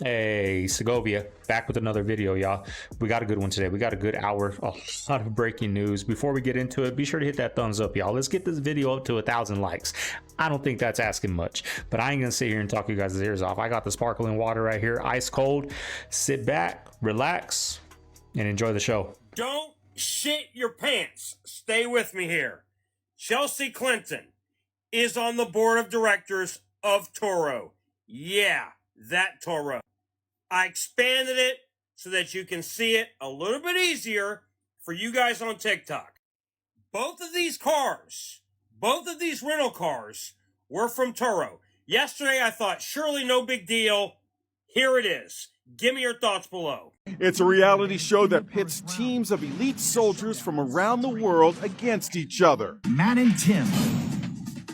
Hey, Segovia, back with another video, y'all. We got a good one today. We got a good hour, a lot of breaking news. Before we get into it, be sure to hit that thumbs up, y'all. Let's get this video up to 1,000 likes. I don't think that's asking much, but I ain't gonna sit here and talk you guys' ears off. I got the sparkling water right here, ice cold. Sit back, relax, and enjoy the show. Don't shit your pants. Stay with me here. Chelsea Clinton is on the board of directors of Turo. Yeah, that Turo. I expanded it so that you can see it a little bit easier for you guys on TikTok. Both of these cars, both of these rental cars were from Turo. Yesterday I thought, surely no big deal. Here it is. Give me your thoughts below. It's a reality show that pits teams of elite soldiers from around the world against each other. Matt and Tim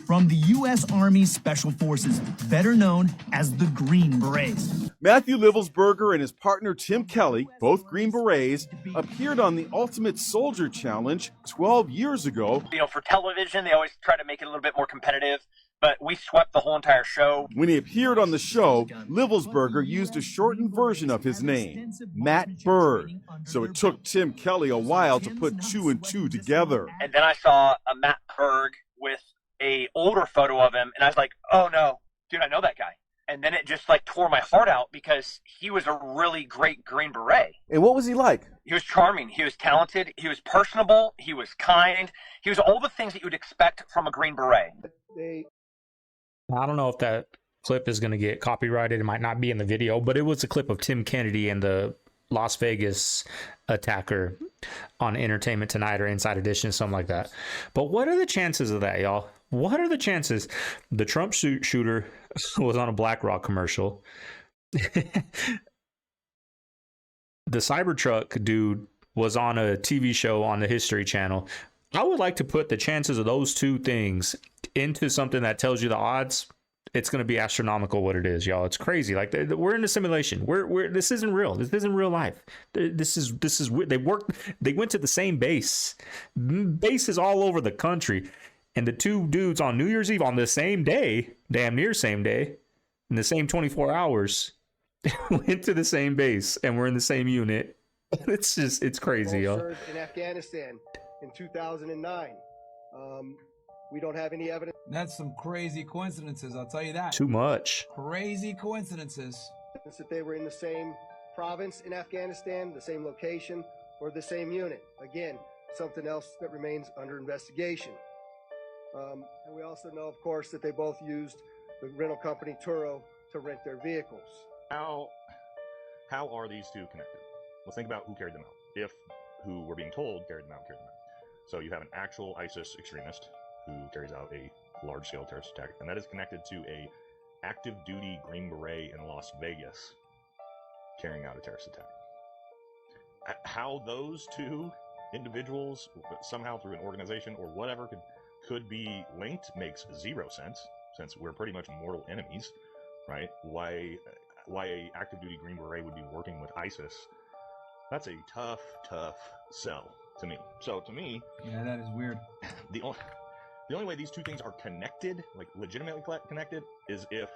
from the U.S. Army Special Forces, better known as the Green Berets. Matthew Livelsberger and his partner Tim Kelly, both Green Berets, appeared on the Ultimate Soldier Challenge 12 years ago. You know, for television, they always try to make it a little bit more competitive, but we swept the whole entire show. When he appeared on the show, Livelsberger used a shortened version of his name, Matt Bird. So it took Tim Kelly a while to put two and two together. And then I saw a Matt Berg with a older photo of him, and I was like, oh no, dude, I know that guy. And then it just like tore my heart out because he was a really great Green Beret. And what was he like? He was charming. He was talented. He was personable. He was kind. He was all the things that you would expect from a Green Beret. I don't know if that clip is going to get copyrighted. It might not be in the video, but it was a clip of Tim Kennedy and the Las Vegas attacker on Entertainment Tonight or Inside Edition, something like that. But what are the chances of that, y'all? What are the chances? The Trump shooter was on a BlackRock commercial. The Cybertruck dude was on a TV show on the History Channel. I would like to put the chances of those two things into something that tells you the odds. It's going to be astronomical what it is, y'all. It's crazy. Like we're in a simulation. This isn't real. This isn't real life. This is they went to the same base. Bases all over the country. And the two dudes on New Year's Eve on the same day, damn near same day, in the same 24 hours, went to the same base and we're in the same unit. It's crazy, y'all. Served in Afghanistan in 2009. We don't have any evidence. That's some crazy coincidences, I'll tell you that. Too much. Crazy coincidences. That they were in the same province in Afghanistan, the same location, or the same unit. Again, something else that remains under investigation. And we also know, of course, that they both used the rental company Turo to rent their vehicles. How are these two connected? Let's think about who carried them out. If who we're being told carried them out. So you have an actual ISIS extremist who carries out a large-scale terrorist attack, and that is connected to a active duty Green Beret in Las Vegas carrying out a terrorist attack. How those two individuals somehow through an organization or whatever could be linked makes zero sense, since we're pretty much mortal enemies, right? Why a active duty Green Beret would be working with ISIS? That's a tough sell to me. So to me, Yeah, that is weird. the only way these two things are connected, like legitimately connected, is if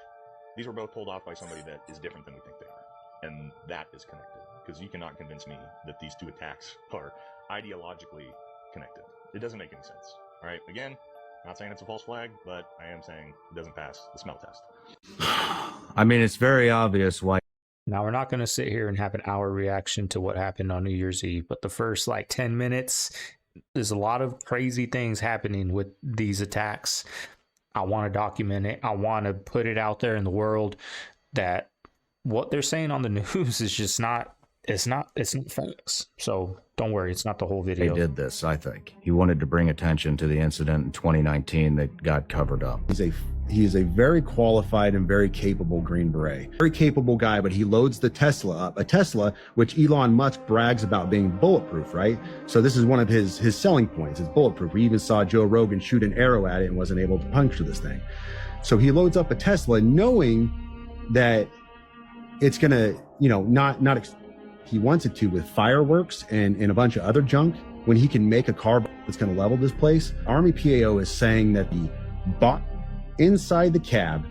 these were both pulled off by somebody that is different than we think they are. And that is connected. Because you cannot convince me that these two attacks are ideologically connected. It doesn't make any sense. All right, again, not saying it's a false flag, but I am saying it doesn't pass the smell test. I mean, it's very obvious why. Now, we're not going to sit here and have an hour reaction to what happened on New Year's Eve, but the first like 10 minutes, there's a lot of crazy things happening with these attacks. I want to document it. I want to put it out there in the world that what they're saying on the news is just not, it's not facts. So don't worry, it's not the whole video. They did this, I think. He wanted to bring attention to the incident in 2019 that got covered up. He is a very qualified and very capable Green Beret. Very capable guy, but he loads the Tesla up. A Tesla, which Elon Musk brags about being bulletproof, right? So this is one of his selling points. It's bulletproof. We even saw Joe Rogan shoot an arrow at it and wasn't able to puncture this thing. So he loads up a Tesla knowing that it's gonna, he wants it to with fireworks and a bunch of other junk when he can make a car that's gonna level this place. Army PAO is saying that the bot inside the cab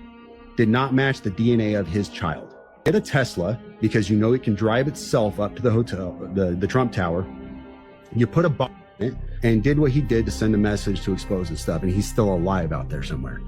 did not match the DNA of his child. Get a Tesla because you know it can drive itself up to the hotel, the Trump Tower. You put a bomb in it and did what he did to send a message to expose his stuff, and he's still alive out there somewhere.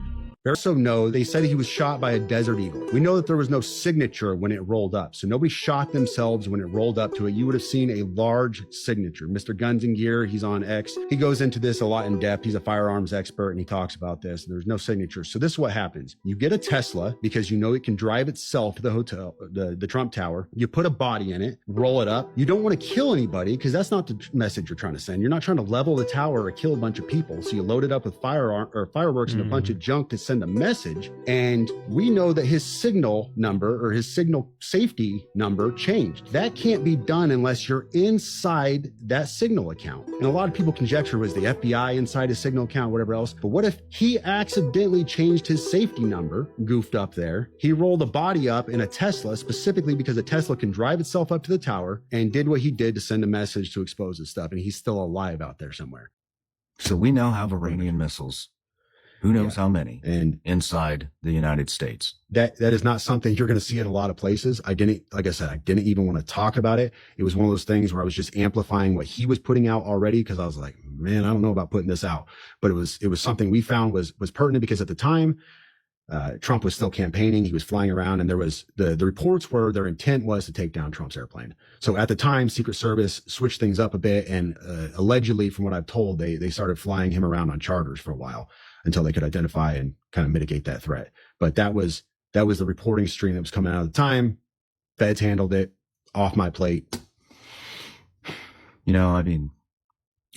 We also know they said he was shot by a desert eagle. We know that there was no signature when it rolled up, so nobody shot themselves when it rolled up to it. You would have seen a large signature. Mr. Guns and Gear, he's on X. He goes into this a lot in depth. He's a firearms expert, and he talks about this. There's no signature. So this is what happens. You get a Tesla because you know it can drive itself to the hotel, the Trump Tower. You put a body in it, roll it up. You don't want to kill anybody because that's not the message you're trying to send. You're not trying to level the tower or kill a bunch of people. So you load it up with fireworks and a bunch of junk to send a message. And we know that his signal number or his signal safety number changed. That can't be done unless you're inside that signal account. And a lot of people conjecture, was the FBI inside his signal account, whatever else. But what if he accidentally changed his safety number, goofed up there? He rolled a body up in a Tesla specifically because a Tesla can drive itself up to the tower, and did what he did to send a message to expose his stuff. And he's still alive out there somewhere. So we now have Iranian missiles. Who knows how many? And inside the United States. That is not something you're going to see in a lot of places. Like I said, I didn't even want to talk about it. It was one of those things where I was just amplifying what he was putting out already, because I was like, man, I don't know about putting this out. But it was something we found was pertinent, because at the time, Trump was still campaigning. He was flying around, and there was the reports were their intent was to take down Trump's airplane. So at the time, Secret Service switched things up a bit, and allegedly, from what I've told, they started flying him around on charters for a while until they could identify and kind of mitigate that threat. But that was the reporting stream that was coming out at the time. Feds handled it, off my plate. You know, I mean,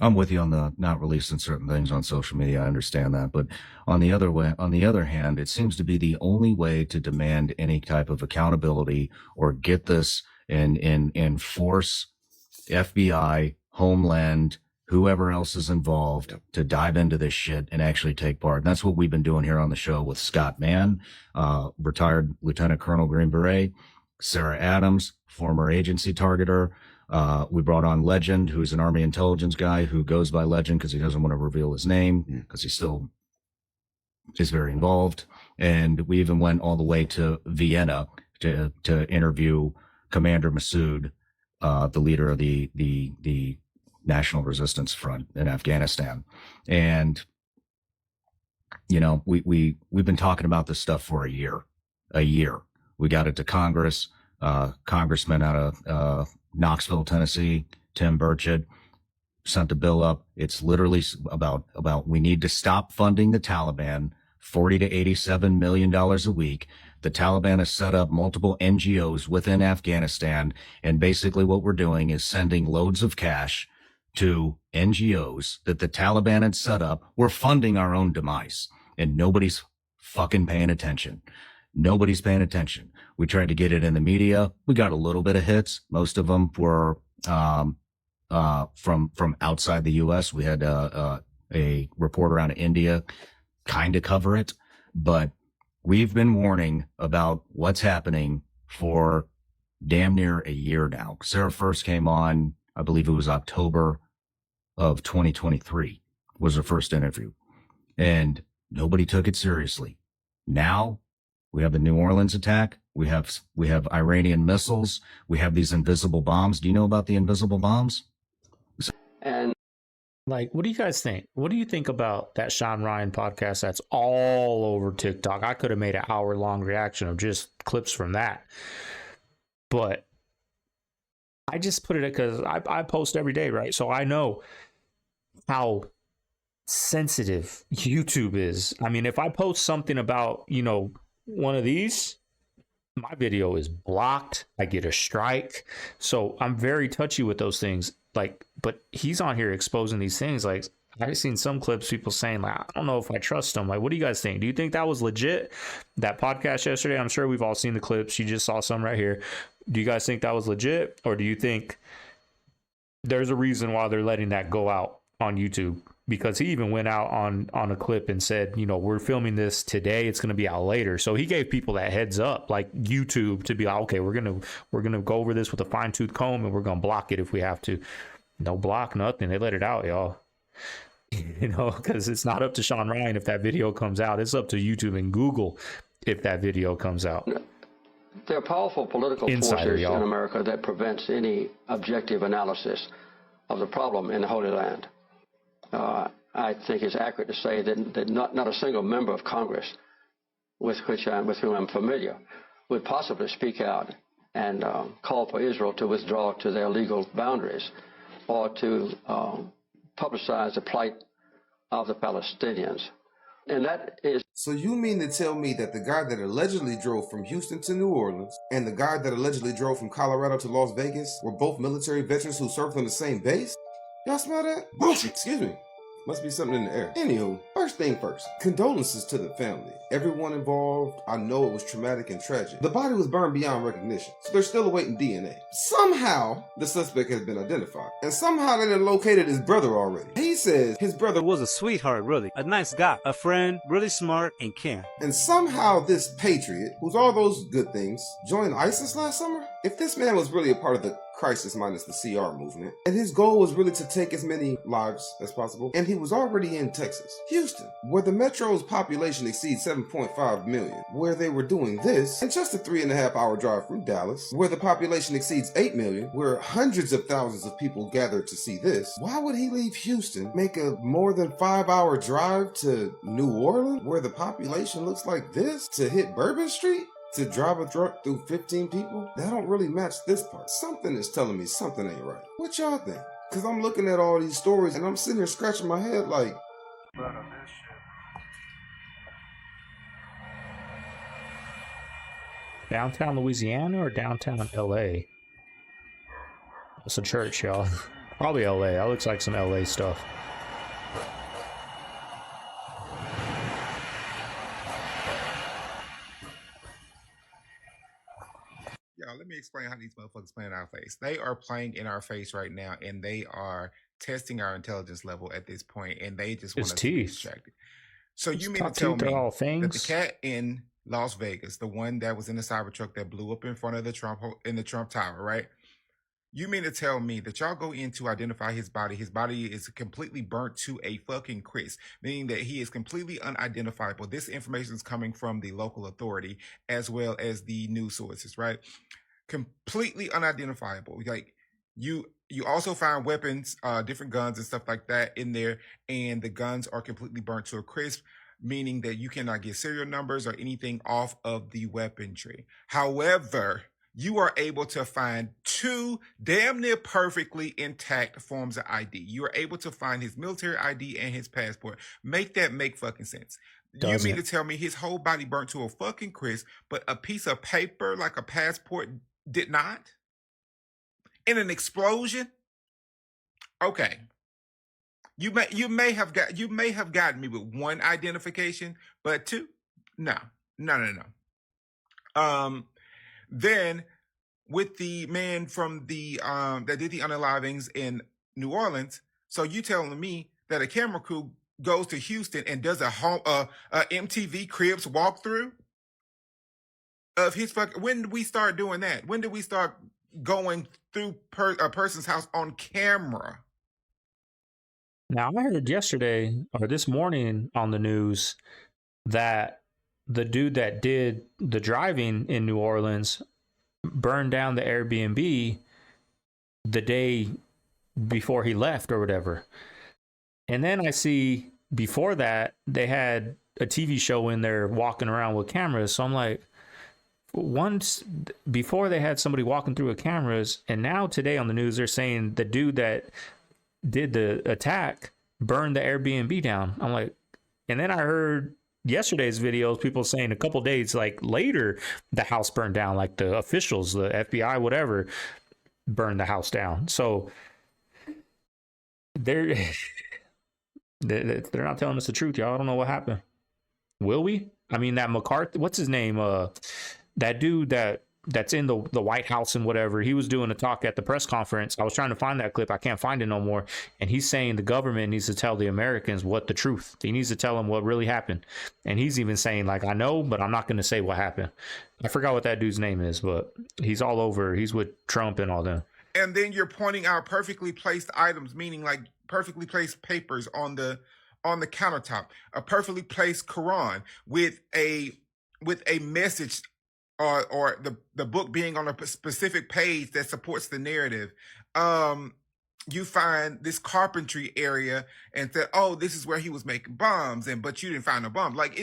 I'm with you on the not releasing certain things on social media. I understand that. But on the other hand, it seems to be the only way to demand any type of accountability or get this and force FBI, Homeland, whoever else is involved to dive into this shit and actually take part. And that's what we've been doing here on the show with Scott Mann, retired Lieutenant Colonel Green Beret, Sarah Adams, former agency targeter. We brought on Legend, who's an Army intelligence guy who goes by Legend because he doesn't want to reveal his name because he still is very involved. And we even went all the way to Vienna to interview Commander Massoud, the leader of the National Resistance Front in Afghanistan. And, you know, we've been talking about this stuff for a year. We got it to Congress, Congressman out of Knoxville, Tennessee, Tim Burchett, sent a bill up. It's literally about we need to stop funding the Taliban, $40 to $87 million a week. The Taliban has set up multiple NGOs within Afghanistan, and basically what we're doing is sending loads of cash to NGOs that the Taliban had set up. We're funding our own demise, and nobody's fucking paying attention. Nobody's paying attention. We tried to get it in the media. We got a little bit of hits. Most of them were from outside the U.S. We had a reporter out of India kind of cover it, but we've been warning about what's happening for damn near a year now. Sarah first came on, I believe it was October of 2023 was her first interview, and nobody took it seriously. Now we have the New Orleans attack. We have Iranian missiles. We have these invisible bombs. Do you know about the invisible bombs? And like, what do you guys think? What do you think about that Sean Ryan podcast that's all over TikTok? I could have made an hour-long reaction of just clips from that. But I just put it because I post every day, right? So I know how sensitive YouTube is. I mean, if I post something about, you know, one of these, my video is blocked. I get a strike. So I'm very touchy with those things. Like, but he's on here exposing these things. Like, I've seen some clips, people saying, like, I don't know if I trust him. Like, what do you guys think? Do you think that was legit? That podcast yesterday, I'm sure we've all seen the clips. You just saw some right here. Do you guys think that was legit? Or do you think there's a reason why they're letting that go out on YouTube? Because he even went out on a clip and said, you know, we're filming this today, it's going to be out later. So he gave people that heads up, like YouTube, to be like, okay, we're gonna go over this with a fine-tooth comb and we're gonna block it if we have to. No block, nothing. They let it out, y'all. You know, because it's not up to Sean Ryan if that video comes out. It's up to YouTube and Google if that video comes out. There are powerful political Insider, forces y'all. in America that prevents any objective analysis of the problem in the Holy Land. I think it's accurate to say that not a single member of Congress with whom I'm familiar would possibly speak out and call for Israel to withdraw to their legal boundaries or to publicize the plight of the Palestinians. And that is... So you mean to tell me that the guy that allegedly drove from Houston to New Orleans and the guy that allegedly drove from Colorado to Las Vegas were both military veterans who served on the same base? Y'all smell that? Bullshit. Excuse me. Must be something in the air. Anywho, first thing first, condolences to the family. Everyone involved, I know it was traumatic and tragic. The body was burned beyond recognition, so they're still awaiting DNA. Somehow, the suspect has been identified, and somehow they done located his brother already. He says his brother was a sweetheart, really. A nice guy, a friend, really smart and caring. And somehow this patriot, who's all those good things, joined ISIS last summer? If this man was really a part of the crisis minus the CR movement, and his goal was really to take as many lives as possible, and he was already in Texas, Houston, where the metro's population exceeds 7.5 million, where they were doing this, and just a 3.5-hour drive from Dallas, where the population exceeds 8 million, where hundreds of thousands of people gathered to see this, why would he leave Houston, make a more than 5-hour drive to New Orleans, where the population looks like this, to hit Bourbon Street? To drive a truck through 15 people? That don't really match this part. Something is telling me something ain't right. What y'all think? Because I'm looking at all these stories and I'm sitting here scratching my head like... Downtown Louisiana or downtown LA? It's a church, y'all. Probably LA. That looks like some LA stuff. Y'all, let me explain how these motherfuckers play in our face. They are playing in our face right now, and they are testing our intelligence level at this point, and they just want us to be distracted. So you mean to tell me that the cat in Las Vegas, the one that was in the Cybertruck that blew up in front of the Trump Tower, right? You mean to tell me that y'all go in to identify his body is completely burnt to a fucking crisp, meaning that he is completely unidentifiable. This information is coming from the local authority as well as the news sources, right? Completely unidentifiable. Like you also find weapons, different guns and stuff like that in there, and the guns are completely burnt to a crisp, meaning that you cannot get serial numbers or anything off of the weaponry. However, you are able to find 2 damn near perfectly intact forms of ID. You are able to find his military ID and his passport. Make that make fucking sense. You mean to tell me his whole body burnt to a fucking crisp, but a piece of paper like a passport did not? In an explosion? Okay. You may have gotten me with 1 identification, but 2? No. Then with the man from the that did the unalivings in New Orleans, so you telling me that a camera crew goes to Houston and does a MTV Cribs walkthrough of his fucking... When did we start doing that? When did we start going through a person's house on camera? Now, I heard yesterday or this morning on the news that the dude that did the driving in New Orleans burned down the Airbnb the day before he left or whatever. And then I see before that they had a TV show in there walking around with cameras. So I'm like, once before they had somebody walking through with cameras, and now today on the news they're saying the dude that did the attack burned the Airbnb down. I'm like, and then I heard yesterday's videos, people saying a couple days like later the house burned down, like the officials, the FBI, whatever, burned the house down. So they're not telling us the truth, y'all. I don't know what happened. Will we? I mean, that McCarthy, what's his name, that dude that's in the White House and whatever, he was doing a talk at the press conference. I was trying to find that clip. I can't find it no more. And he's saying the government needs to tell the Americans what the truth. He needs to tell them what really happened. And he's even saying, like, I know, but I'm not going to say what happened. I forgot what that dude's name is, but he's all over. He's with Trump and all that. And then you're pointing out perfectly placed items, meaning like perfectly placed papers on the countertop, a perfectly placed Quran with a message or the book being on a specific page that supports the narrative. You find this carpentry area and said, oh, this is where he was making bombs, but you didn't find a bomb. Like,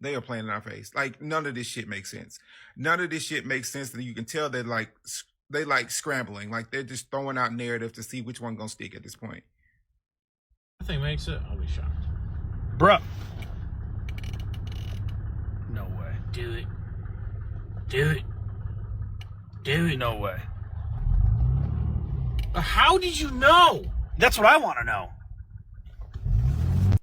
they are playing in our face. Like, none of this shit makes sense. None of this shit makes sense. That you can tell they like scrambling. Like, they're just throwing out narrative to see which one gonna stick at this point. Nothing makes it. I'll be shocked. Bruh. No way. Do it. Do it. Do it. No way. How did you know? That's what I want to know.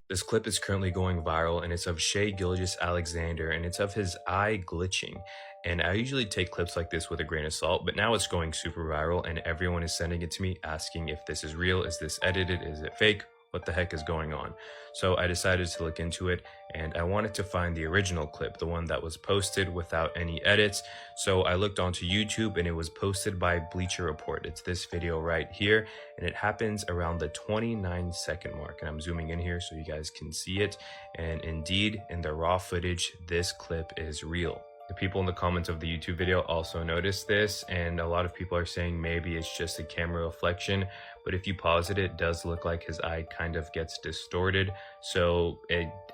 This clip is currently going viral, and it's of Shai Gilgeous-Alexander, and it's of his eye glitching. And I usually take clips like this with a grain of salt, but now it's going super viral, and everyone is sending it to me asking if this is real, is this edited, is it fake? What the heck is going on? So I decided to look into it, and I wanted to find the original clip, the one that was posted without any edits. So I looked onto YouTube, and it was posted by Bleacher Report. It's this video right here, and it happens around the 29-second mark. And I'm zooming in here so you guys can see it. And indeed, in the raw footage, this clip is real. The people in the comments of the YouTube video also noticed this, and a lot of people are saying maybe it's just a camera reflection, but if you pause it, it does look like his eye kind of gets distorted. So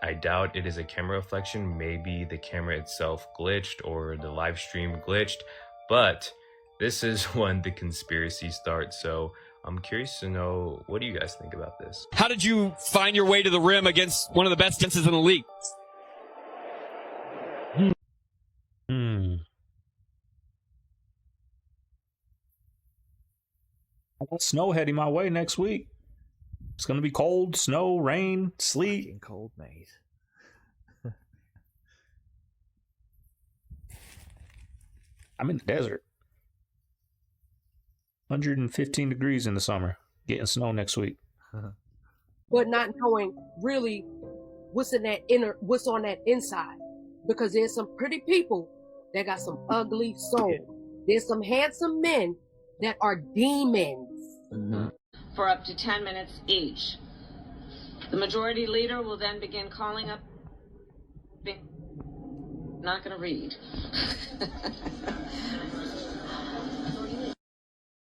I doubt it is a camera reflection. Maybe the camera itself glitched or the live stream glitched, but this is when the conspiracy starts. So I'm curious to know, what do you guys think about this? How did you find your way to the rim against one of the best defenses in the league? I got snow heading my way next week. It's gonna be cold, snow, rain, sleet. Fucking cold, mate. I'm in the desert. 115 degrees in the summer. Getting snow next week. But not knowing really what's on that inside. Because there's some pretty people that got some ugly soul. There's some handsome men that are demons. For up to 10 minutes each. The majority leader will then begin calling up. Not going to read.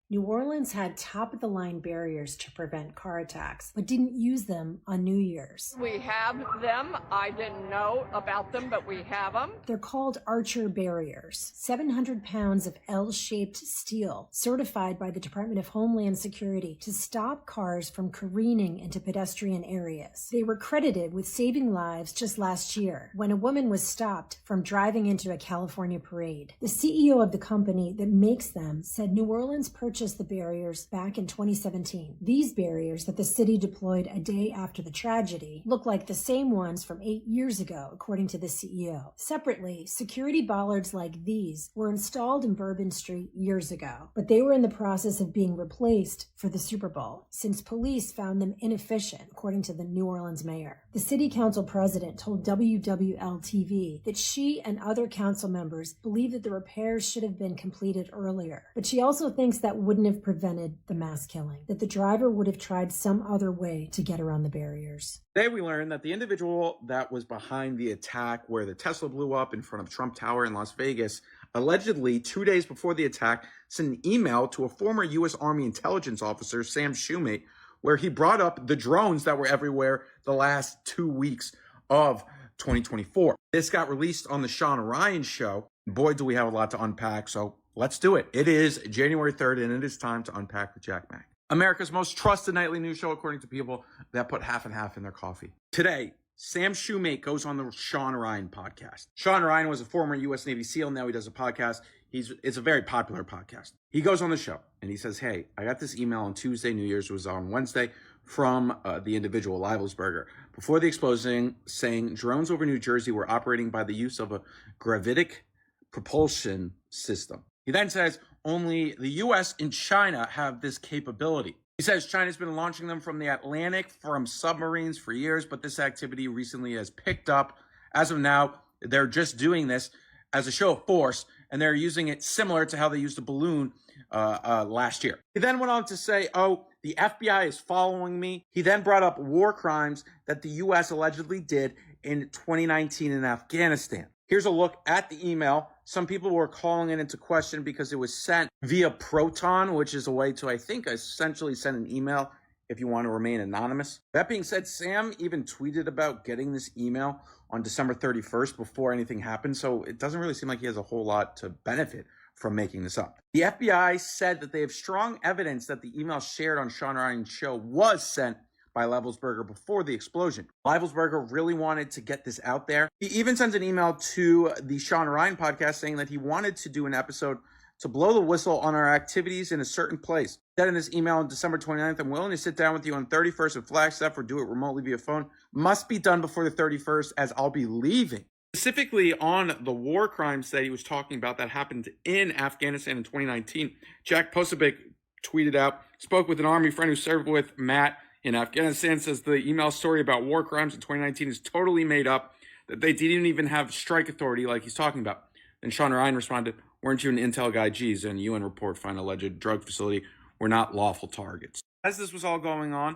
New Orleans had top-of-the-line barriers to prevent car attacks, but didn't use them on New Year's. We have them. I didn't know about them, but we have them. They're called Archer barriers, 700 pounds of L-shaped steel, certified by the Department of Homeland Security to stop cars from careening into pedestrian areas. They were credited with saving lives just last year when a woman was stopped from driving into a California parade. The CEO of the company that makes them said New Orleans purchased the barriers back in 2017. These barriers that the city deployed a day after the tragedy look like the same ones from 8 years ago, according to the CEO. Separately, security bollards like these were installed in Bourbon Street years ago, but they were in the process of being replaced for the Super Bowl, since police found them inefficient, according to the New Orleans mayor. The city council president told WWL-TV that she and other council members believe that the repairs should have been completed earlier, but she also thinks that wouldn't have prevented the mass killing, that the driver would have tried some other way to get around the barriers. Today we learned that the individual that was behind the attack where the Tesla blew up in front of Trump Tower in Las Vegas allegedly 2 days before the attack sent an email to a former U.S. Army intelligence officer, Sam Shoemate, where he brought up the drones that were everywhere the last 2 weeks of 2024. This got released on the Sean Ryan show. Boy, do we have a lot to unpack, so let's do it. It is January 3rd, and it is time to unpack with Jack Mack, America's most trusted nightly news show, according to people that put half and half in their coffee. Today, Sam Shoemate goes on the Sean Ryan podcast. Sean Ryan was a former U.S. Navy SEAL. Now he does a podcast. It's a very popular podcast. He goes on the show and he says, hey, I got this email on Tuesday, New Year's was on Wednesday, from the individual Livelsberger. Before the explosion, saying drones over New Jersey were operating by the use of a gravitic propulsion system. He then says only the U.S. and China have this capability. He says China's been launching them from the Atlantic from submarines for years, but this activity recently has picked up. As of now, they're just doing this as a show of force, and they're using it similar to how they used a balloon last year. He then went on to say, oh, the FBI is following me. He then brought up war crimes that the U.S. allegedly did in 2019 in Afghanistan. Here's a look at the email. Some people were calling it into question because it was sent via Proton, which is a way to, I think, essentially send an email if you want to remain anonymous. That being said, Sam even tweeted about getting this email on December 31st before anything happened, so it doesn't really seem like he has a whole lot to benefit from making this up. The FBI said that they have strong evidence that the email shared on Sean Ryan's show was sent by Livelsberger before the explosion. Livelsberger really wanted to get this out there. He even sent an email to the Sean Ryan podcast saying that he wanted to do an episode to blow the whistle on our activities in a certain place. He said in this email on December 29th, I'm willing to sit down with you on 31st at Flagstaff or do it remotely via phone. Must be done before the 31st as I'll be leaving. Specifically on the war crimes that he was talking about that happened in Afghanistan in 2019, Jack Posobiec tweeted out, spoke with an Army friend who served with Matt in Afghanistan, says the email story about war crimes in 2019 is totally made up, that they didn't even have strike authority like he's talking about. Then Sean Ryan responded, weren't you an intel guy? Geez, and UN report find alleged drug facility were not lawful targets. As this was all going on,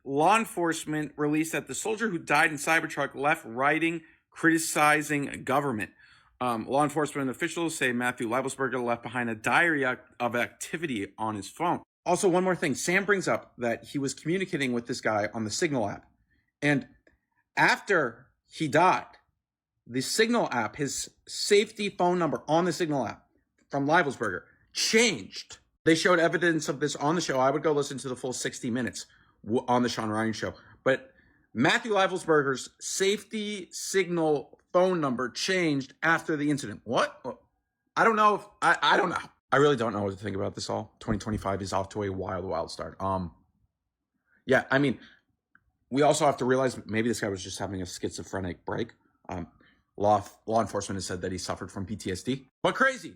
law enforcement released that the soldier who died in Cybertruck left writing criticizing government. Law enforcement officials say Matthew Livelsberger left behind a diary of activity on his phone. Also, one more thing. Sam brings up that he was communicating with this guy on the Signal app. And after he died, the Signal app, his safety phone number on the Signal app from Livelsberger changed. They showed evidence of this on the show. I would go listen to the full 60 minutes on the Sean Ryan show. But Matthew Livelsberger's safety Signal phone number changed after the incident. What? I don't know. I don't know. I really don't know what to think about this all. 2025 is off to a wild, wild start. Yeah, I mean, we also have to realize maybe this guy was just having a schizophrenic break. Law enforcement has said that he suffered from PTSD. But crazy.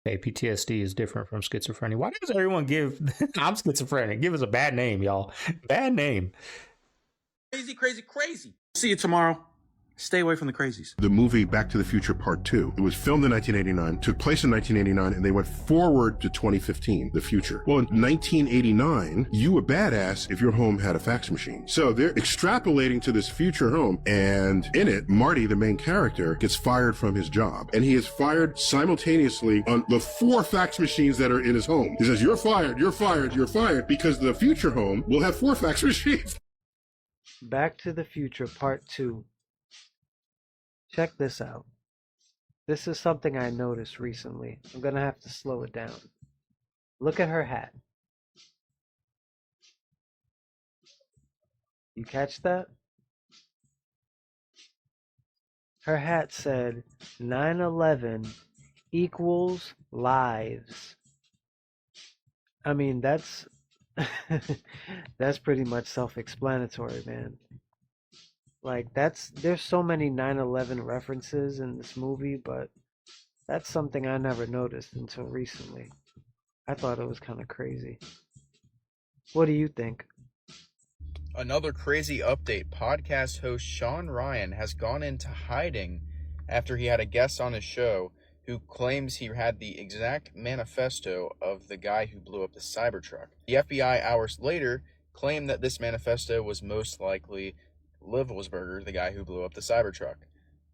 Hey, PTSD is different from schizophrenia. Why does everyone give... I'm schizophrenic. Give us a bad name, y'all. Bad name. Crazy, crazy, crazy. See you tomorrow. Stay away from the crazies. The movie Back to the Future Part 2, it was filmed in 1989, took place in 1989, and they went forward to 2015, the future. Well, in 1989, you were badass if your home had a fax machine. So they're extrapolating to this future home, and in it, Marty, the main character, gets fired from his job. And he is fired simultaneously on the 4 fax machines that are in his home. He says, you're fired, you're fired, you're fired, because the future home will have 4 fax machines. Back to the Future Part 2. Check this out. This is something I noticed recently. I'm gonna have to slow it down. Look at her hat. You catch that? Her hat said 9/11 equals lives. I mean, that's that's pretty much self-explanatory, man. Like, there's so many 9/11 references in this movie, but that's something I never noticed until recently. I thought it was kind of crazy. What do you think? Another crazy update. Podcast host Sean Ryan has gone into hiding after he had a guest on his show who claims he had the exact manifesto of the guy who blew up the Cybertruck. The FBI hours later claimed that this manifesto was most likely Livelsberger, the guy who blew up the Cybertruck.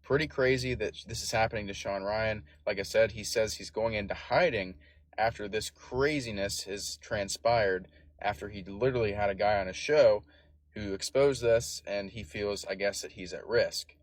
Pretty crazy that this is happening to Sean Ryan. Like I said, he says he's going into hiding after this craziness has transpired, after he literally had a guy on his show who exposed this, and he feels, I guess, that he's at risk.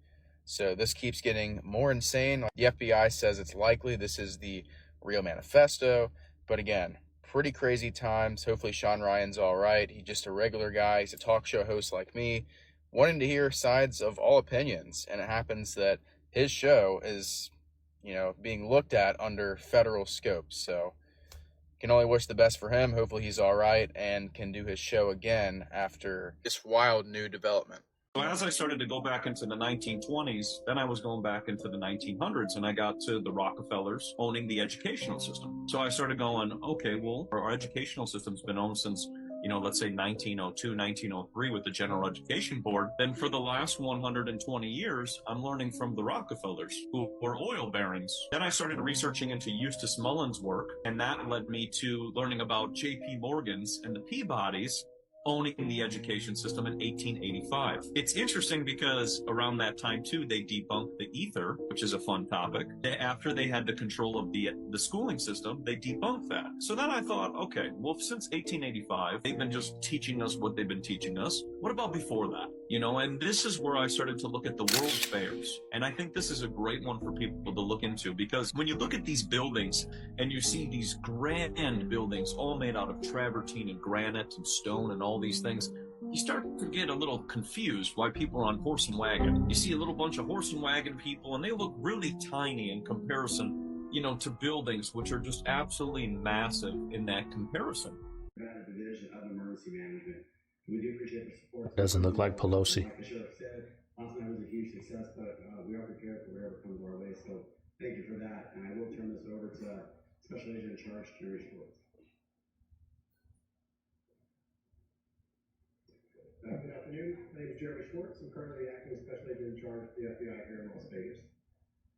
So this keeps getting more insane. The FBI says it's likely this is the real manifesto, but again, pretty crazy times. Hopefully Sean Ryan's all right. He's just a regular guy. He's a talk show host like me, wanting to hear sides of all opinions, and it happens that his show is, being looked at under federal scope. So can only wish the best for him. Hopefully he's all right and can do his show again after this wild new development. So as I started to go back into the 1920s, then I was going back into the 1900s, and I got to the Rockefellers owning the educational system. So I started going, okay, well, our educational system's been owned since, let's say 1902, 1903 with the General Education Board. Then for the last 120 years, I'm learning from the Rockefellers, who were oil barons. Then I started researching into Eustace Mullins' work, and that led me to learning about J.P. Morgan's and the Peabodys. owning the education system in 1885. It's interesting because around that time too, they debunked the ether, which is a fun topic. After they had the control of the schooling system, they debunked that. So then I thought, okay, well, since 1885, they've been just teaching us what they've been teaching us. What about before that? You know, and this is where I started to look at the world fairs. And I think this is a great one for people to look into, because when you look at these buildings and you see these grand buildings all made out of travertine and granite and stone and all these things, you start to get a little confused why people are on horse and wagon. You see a little bunch of horse and wagon people, and they look really tiny in comparison, you know, to buildings which are just absolutely massive in that comparison. Division of Emergency Management. We do appreciate the support. Doesn't look like Pelosi. Like the sheriff said, last night was a huge success, but we are prepared for whatever comes our way. So thank you for that. And I will turn this over to Special Agent in Charge, Jerry Schwartz. Good afternoon. My name is Jeremy Schwartz. I'm currently acting as Special Agent in Charge of the FBI here in Las Vegas.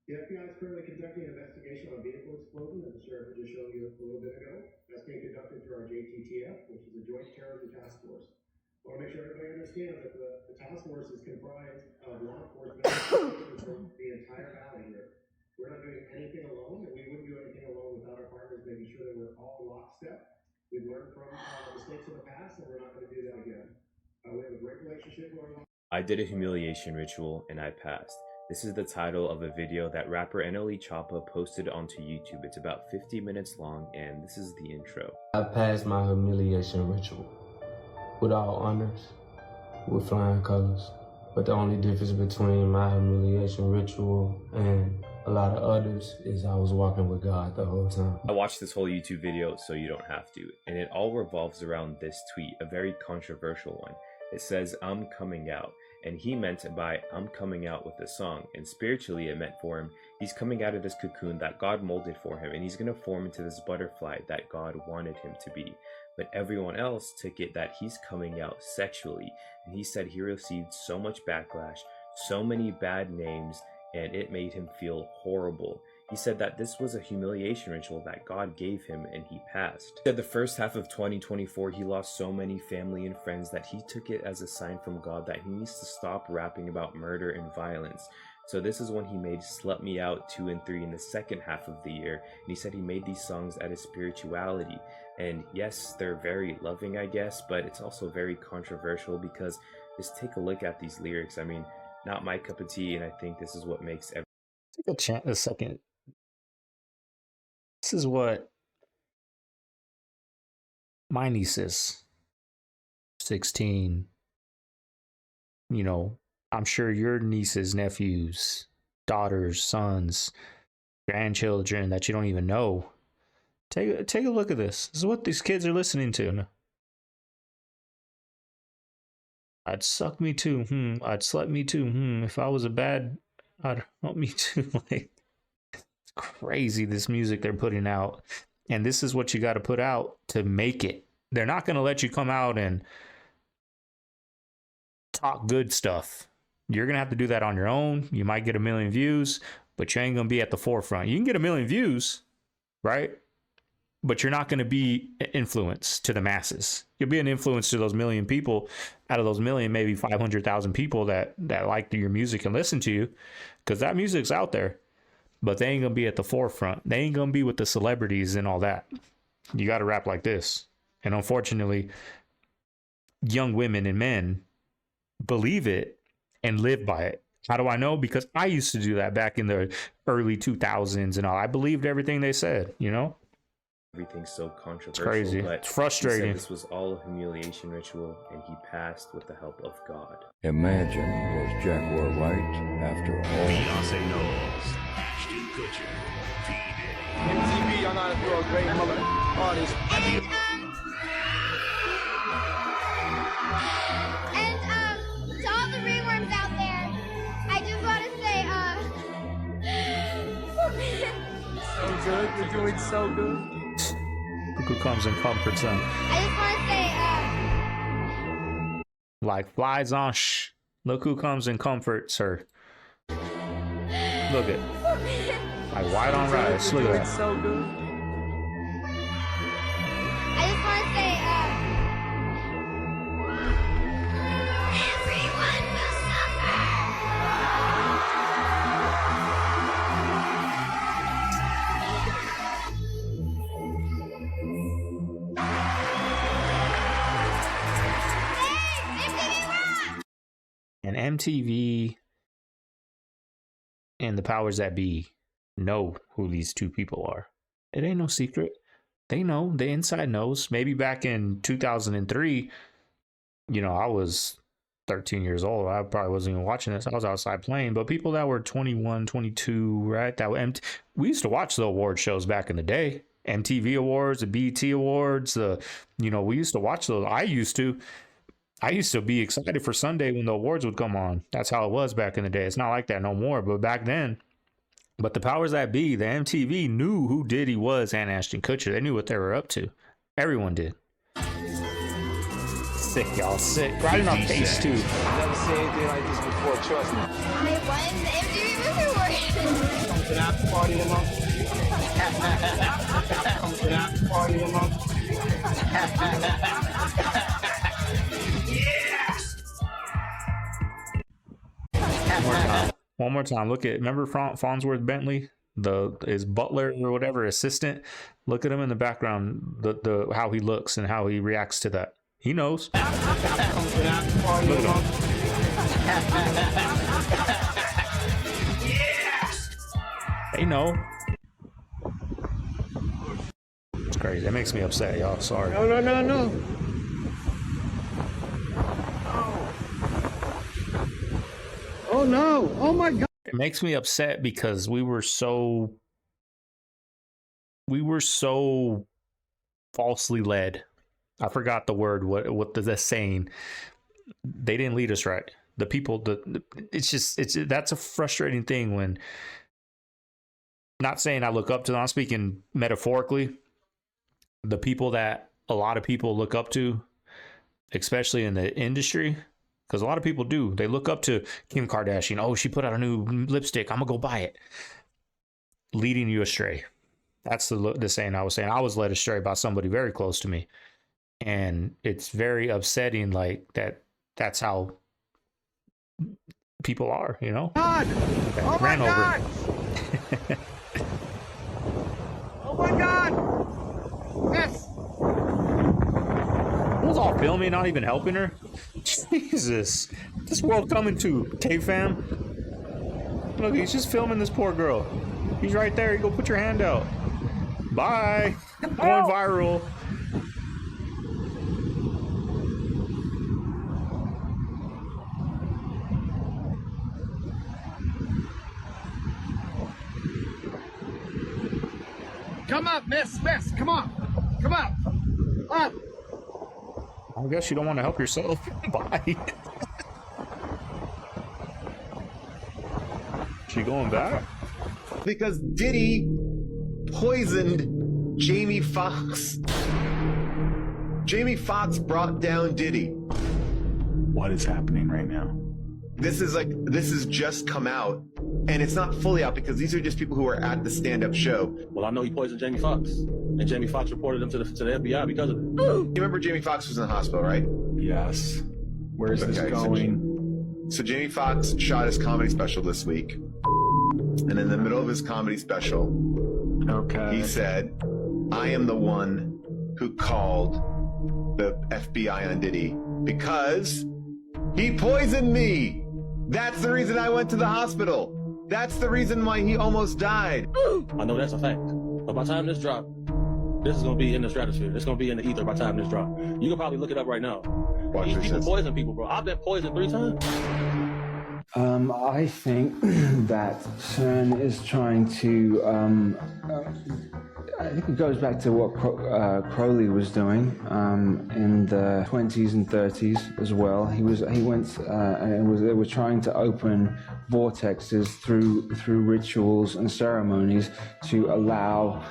The FBI is currently conducting an investigation on a vehicle explosion that the sheriff was just showing you a little bit ago. That's being conducted through our JTTF, which is a Joint Terrorism Task Force. I want to make sure everybody understands that the task force is comprised of law enforcement from the entire valley here. We're not doing anything alone, and we wouldn't do anything alone without our partners making sure that we're all lockstep. We've learned from mistakes in the past, and we're not going to do that again. We have a great relationship going on. I did a humiliation ritual and I passed. This is the title of a video that rapper NLE Choppa posted onto YouTube. It's about 50 minutes long, and this is the intro. I passed my humiliation ritual with all honors, with flying colors. But the only difference between my humiliation ritual and a lot of others is I was walking with God the whole time. I watched this whole YouTube video so you don't have to, and it all revolves around this tweet, a very controversial one. It says, "I'm coming out," and he meant by "I'm coming out" with the song, and spiritually it meant for him, he's coming out of this cocoon that God molded for him, and he's going to form into this butterfly that God wanted him to be. But everyone else took it that he's coming out sexually, and he said he received so much backlash, so many bad names, and it made him feel horrible. He said that this was a humiliation ritual that God gave him, and he passed. He said the first half of 2024 he lost so many family and friends that he took it as a sign from God that he needs to stop rapping about murder and violence. So this is when he made Slut Me Out 2 and 3 in the second half of the year, and he said he made these songs out of spirituality. And yes, they're very loving, I guess, but it's also very controversial because just take a look at these lyrics. I mean, not my cup of tea, and I think this is what makes Take a second. This is what my nieces, 16, you know, I'm sure your nieces, nephews, daughters, sons, grandchildren that you don't even know. Take a look at this. This is what these kids are listening to. I'd suck me too. I'd slut me too. If I was a bad, I'd help me too. Like, it's crazy, this music they're putting out. And this is what you got to put out to make it. They're not going to let you come out and talk good stuff. You're going to have to do that on your own. You might get 1 million views, but you ain't going to be at the forefront. You can get 1 million views, right? But you're not going to be an influence to the masses. You'll be an influence to those 1 million people. Out of those 1 million, maybe 500,000 people that like your music and listen to you, because that music's out there. But they ain't going to be at the forefront. They ain't going to be with the celebrities and all that. You got to rap like this. And unfortunately, young women and men believe it and live by it. How do I know? Because I used to do that back in the early 2000s and all. I believed everything they said, you know? Everything's so controversial. It's crazy. But it's frustrating. He said this was all a humiliation ritual, and he passed with the help of God. Imagine, was Jaguar right after all? Beyonce knows. Ashton Kutcher. P. Diddy. MTV, y'all know how to do a great mother artist. And to all the ringworms out there, I just want to say, so good. You're doing so good. Look who comes and comforts them. I just want to say, like flies on look who comes and comforts her. Look at like white on rice. Look at that. So good. I just want to say, MTV and the powers that be know who these two people are. It ain't no secret. They know. The inside knows. Maybe back in 2003, you know, I was 13 years old. I probably wasn't even watching this. I was outside playing. But people that were 21, 22, right? We used to watch the award shows back in the day. MTV Awards, the BET Awards, we used to watch those. I used to be excited for Sunday when the awards would come on. That's how it was back in the day. It's not like that no more, but back then. But the powers that be, the MTV knew who Diddy was and Ashton Kutcher. They knew what they were up to. Everyone did. Sick, y'all. Sick. Right in our face, too. Never seen anything like this before, trust me. I won the MTV Movie Award. Come to the after party tomorrow. Come to the after party tomorrow. One more time. Look at, remember Farnsworth Bentley, his butler or whatever, assistant? Look at him in the background, the how he looks and how he reacts to that. He knows. Look at him. They know. It's crazy. That makes me upset, y'all. Sorry. No. Oh no! Oh my God! It makes me upset because we were so falsely led. I forgot the word. What the saying? They didn't lead us right. The people. That's a frustrating thing when. Not saying I look up to them. I'm speaking metaphorically. The people that a lot of people look up to, especially in the industry. Because a lot of people do. They look up to Kim Kardashian. Oh, she put out a new lipstick. I'm going to go buy it. Leading you astray. That's the saying I was saying. I was led astray by somebody very close to me. And it's very upsetting, like, that's how people are, you know? God! Okay, Oh ran my God! over. Oh my God! Yes! It was all filming, not even helping her. Jesus. This world coming to CaveFam. Look, he's just filming this poor girl. He's right there. You go put your hand out. Bye. Going viral. Come up, miss, come on. Come up. Up. I guess you don't want to help yourself. Bye. She going back? Because Diddy poisoned Jamie Foxx. Jamie Foxx brought down Diddy. What is happening right now? This is just come out, and it's not fully out because these are just people who are at the stand-up show. Well, I know he poisoned Jamie Foxx, and Jamie Foxx reported him to the FBI because of it. You remember Jamie Foxx was in the hospital, right? Yes. Where is this going? So Jamie Foxx shot his comedy special this week, and in the middle of his comedy special, he said, "I am the one who called the FBI on Diddy because he poisoned me. That's the reason I went to the hospital. That's the reason why he almost died." I know that's a fact. But by the time this drop, this is going to be in the stratosphere. It's going to be in the ether by the time this drop. You can probably look it up right now. These people poison people, bro. I've been poisoned 3 times. I think that CERN is trying to. I think it goes back to what Crowley was doing in the 20s and 30s as well. They were trying to open vortexes through rituals and ceremonies to allow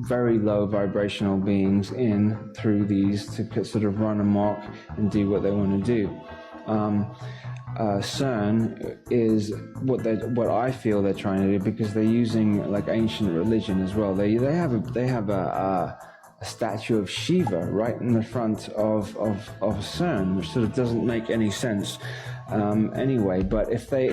very low vibrational beings in through these to sort of run amok and do what they want to do. CERN is what I feel they're trying to do because they're using like ancient religion as well. They have a statue of Shiva right in the front of CERN, which sort of doesn't make any sense. Anyway, but if they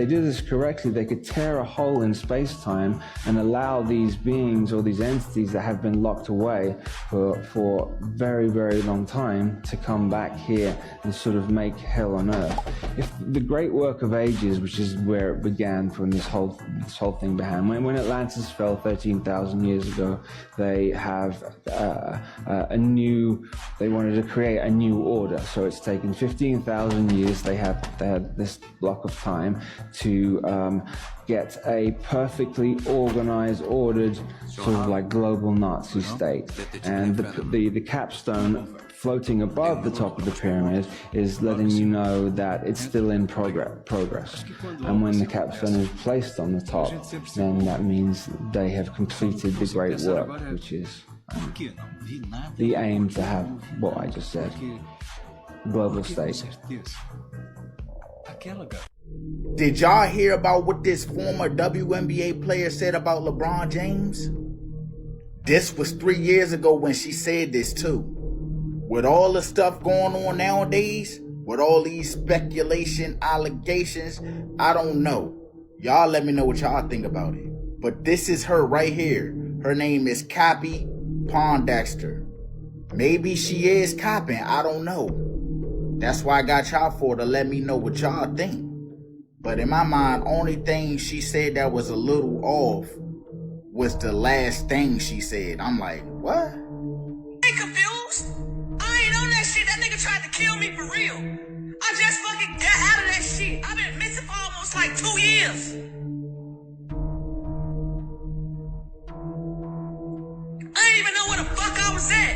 do this correctly, they could tear a hole in space-time and allow these beings or these entities that have been locked away for very, very long time to come back here and sort of make hell on earth. If the great work of ages, which is where it began from this whole thing began, when Atlantis fell 13,000 years ago, they have they wanted to create a new order. So it's taken 15,000 years. They had this block of time to get a perfectly organized, ordered, sort of like global Nazi state. And the capstone floating above the top of the pyramid is letting you know that it's still in progress. And when the capstone is placed on the top, then that means they have completed the great work, which is the aim to have what I just said, global state. Did y'all hear about what this former WNBA player said about LeBron James? This was 3 years ago when she said this too. With all the stuff going on nowadays, with all these speculation, allegations, I don't know. Y'all let me know what y'all think about it. But this is her right here. Her name is Cappy Pondexter. Maybe she is copping, I don't know. That's why I got y'all for, to let me know what y'all think. But in my mind, only thing she said that was a little off was the last thing she said. I'm like, what? I ain't confused. I ain't on that shit. That nigga tried to kill me for real. I just fucking got out of that shit. I've been missing for almost like 2 years. I didn't even know where the fuck I was at.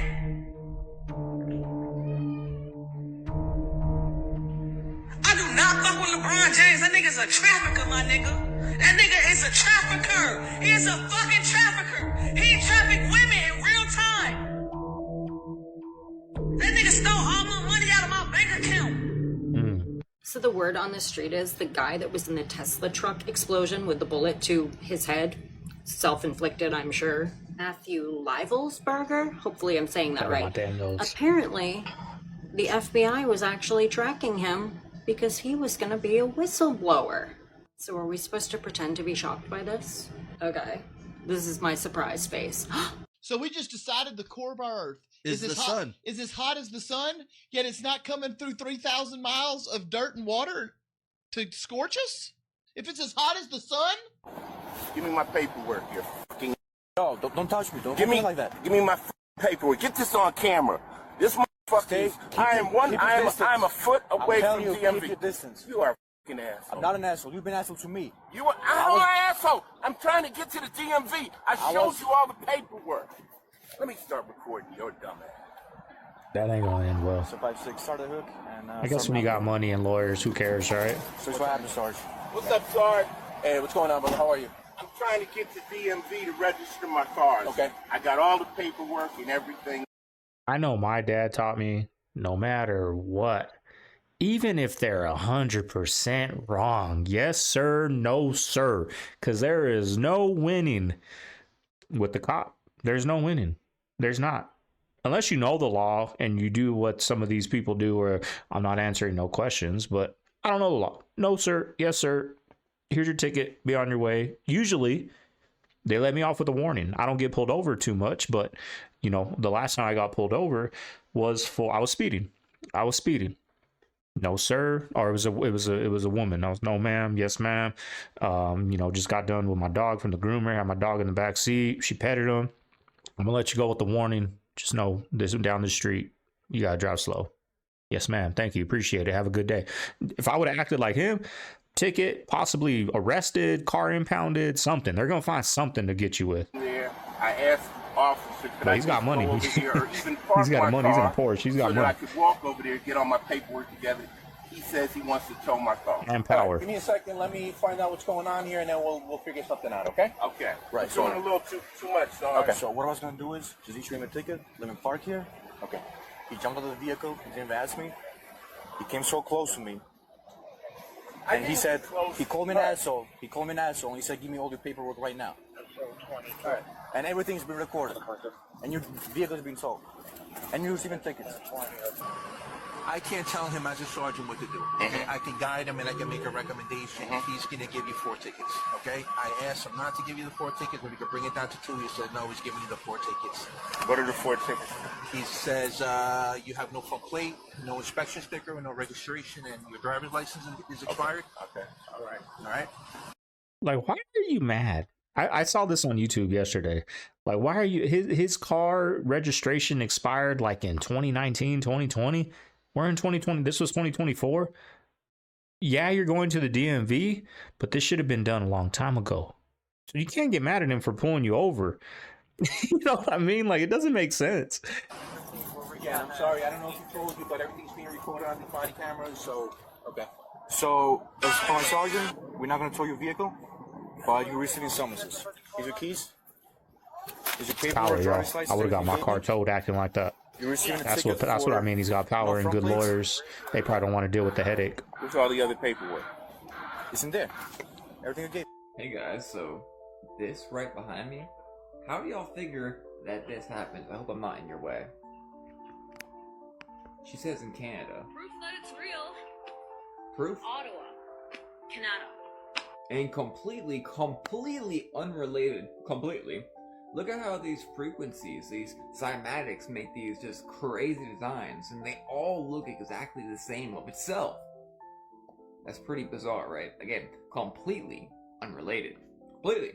I do not fuck with LeBron James. That nigga's a trafficker, my nigga. That nigga is a trafficker. He is a fucking trafficker. He trafficked women in real time. That nigga stole all my money out of my bank account. So the word on the street is the guy that was in the Tesla truck explosion with the bullet to his head, self-inflicted, I'm sure. Matthew Livelsberger? Hopefully I'm saying that right. Apparently, the FBI was actually tracking him because he was going to be a whistleblower. So are we supposed to pretend to be shocked by this? Okay. This is my surprise face. So we just decided the core of our Earth is as hot as the sun, yet it's not coming through 3,000 miles of dirt and water to scorch us? If it's as hot as the sun? Give me my paperwork, you fucking... No, don't touch me. Don't give me like that. Give me my paperwork. Get this on camera. This motherfucker. I'm a foot away from DMV. Keep your distance. You are a fucking asshole. I'm not an asshole. You've been an asshole to me. I'm an asshole. I'm trying to get to the DMV. I showed you all the paperwork. Let me start recording your dumb ass. That ain't gonna end well. So 5-6, start the hook. And, I guess when you got money and lawyers, who cares, right? So what happened, Sarge? What's up, Sarge? Hey, what's going on, brother? How are you? I'm trying to get to DMV to register my cars. Okay. I got all the paperwork and everything. I know my dad taught me, no matter what, even if they're 100% wrong, yes, sir, no, sir, because there is no winning with the cop. There's no winning. There's not. Unless you know the law and you do what some of these people do, where I'm not answering no questions, but I don't know the law. No, sir. Yes, sir. Here's your ticket. Be on your way. Usually, they let me off with a warning. I don't get pulled over too much, but, you know, the last time I got pulled over was I was speeding. No, sir. Or it was a woman. I was, no, ma'am. Yes, ma'am. You know, just got done with my dog from the groomer. Had my dog in the back seat. She petted him. I'm gonna let you go with the warning. Just know this down the street, you gotta drive slow. Yes, ma'am. Thank you. Appreciate it. Have a good day. If I would have acted like him, ticket, possibly arrested, car impounded, something. They're gonna find something to get you with. There, I asked officer, could he's got money. Over here or even park He's got money. He's in a Porsche. He's got so money. that I could walk over there, get all my paperwork together. He says he wants to tow my car. And power. Right, give me a second. Let me find out what's going on here, and then we'll figure something out. Okay? Okay. Right. It's doing a little too much. Okay. So what I was gonna do is just issue him a ticket. Let him park here. Okay. He jumped out of the vehicle. He didn't even ask me. He came so close to me, and he said he called me an asshole. He called me an asshole, and he said, "Give me all your paperwork right now." All right. And everything's been recorded, and your vehicle's been sold. And you're receiving tickets. I can't tell him as a sergeant what to do. Okay, I can guide him and I can make a recommendation. He's going to give you 4 tickets. Okay, I asked him not to give you the 4 tickets, but he could bring it down to 2. He said no, he's giving you the 4 tickets. What are the 4 tickets? He says you have no front plate, no inspection sticker, no registration, and your driver's license is expired. Okay. All right. Like, why are you mad? I saw this on YouTube yesterday. Like, why are you, his car registration expired like in 2019, 2020? We're in 2020. This was 2024. Yeah, you're going to the DMV, but this should have been done a long time ago. So you can't get mad at him for pulling you over. You know what I mean? Like, it doesn't make sense. Yeah, I'm sorry. I don't know if he told you, but everything's being recorded on the body cameras. So, okay. So, as for my sergeant, we're not going to tow your vehicle, but you're receiving summonses. Here's your keys. Here's your paperwork, driver's license. I would have got my car towed acting like that. That's what I mean. He's got power and good lawyers. They probably don't want to deal with the headache. Where's all the other paperwork? It's in there. Everything okay? Hey guys, so this right behind me, how do y'all figure that this happens? I hope I'm not in your way. She says in Canada. Proof that it's real. Proof? Ottawa. Canada. And completely unrelated, look at how these frequencies, these cymatics make these just crazy designs, and they all look exactly the same of itself. That's pretty bizarre, right? Again, completely unrelated. Completely.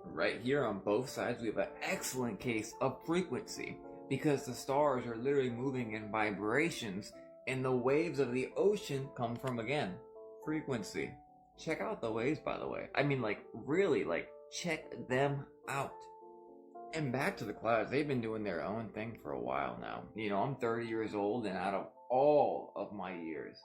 Right here on both sides, we have an excellent case of frequency, because the stars are literally moving in vibrations, and the waves of the ocean come from, again, frequency. Check out the waves, by the way. I mean, like, really, like, check them out. And back to the clouds, they've been doing their own thing for a while now. You know, I'm 30 years old, and out of all of my years,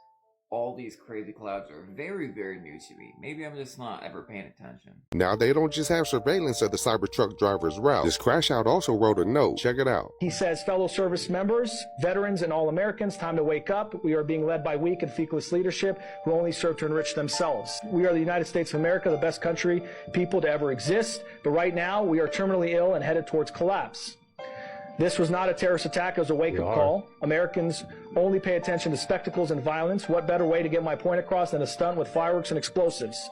all these crazy clouds are very, very new to me. Maybe I'm just not ever paying attention. Now, they don't just have surveillance of the Cybertruck driver's route. This crash out also wrote a note. Check it out. He says, fellow service members, veterans, and all Americans, time to wake up. We are being led by weak and feckless leadership who only serve to enrich themselves. We are the United States of America, the best country, people to ever exist. But right now, we are terminally ill and headed towards collapse. This was not a terrorist attack, it was a wake-up call. Americans only pay attention to spectacles and violence. What better way to get my point across than a stunt with fireworks and explosives?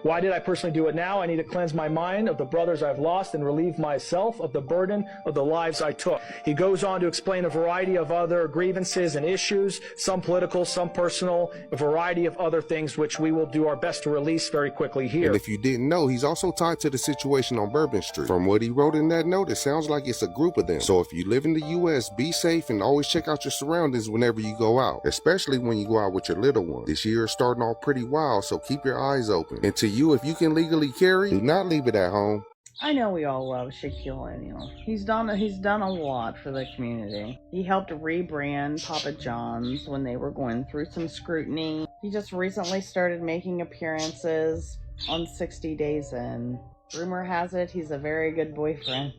Why did I personally do it now? I need to cleanse my mind of the brothers I've lost and relieve myself of the burden of the lives I took. He goes on to explain a variety of other grievances and issues, some political, some personal, a variety of other things which we will do our best to release very quickly here. And if you didn't know, he's also tied to the situation on Bourbon Street. From what he wrote in that note, it sounds like it's a group of them. So if you live in the U.S., be safe and always check out your surroundings whenever you go out, especially when you go out with your little one. This year is starting off pretty wild, so keep your eyes open. And to you, if you can legally carry, do not leave it at home. I know we all love Shaquille O'Neal. He's done a lot for the community. He helped rebrand Papa John's when they were going through some scrutiny. He just recently started making appearances on 60 Days In. Rumor has it he's a very good boyfriend.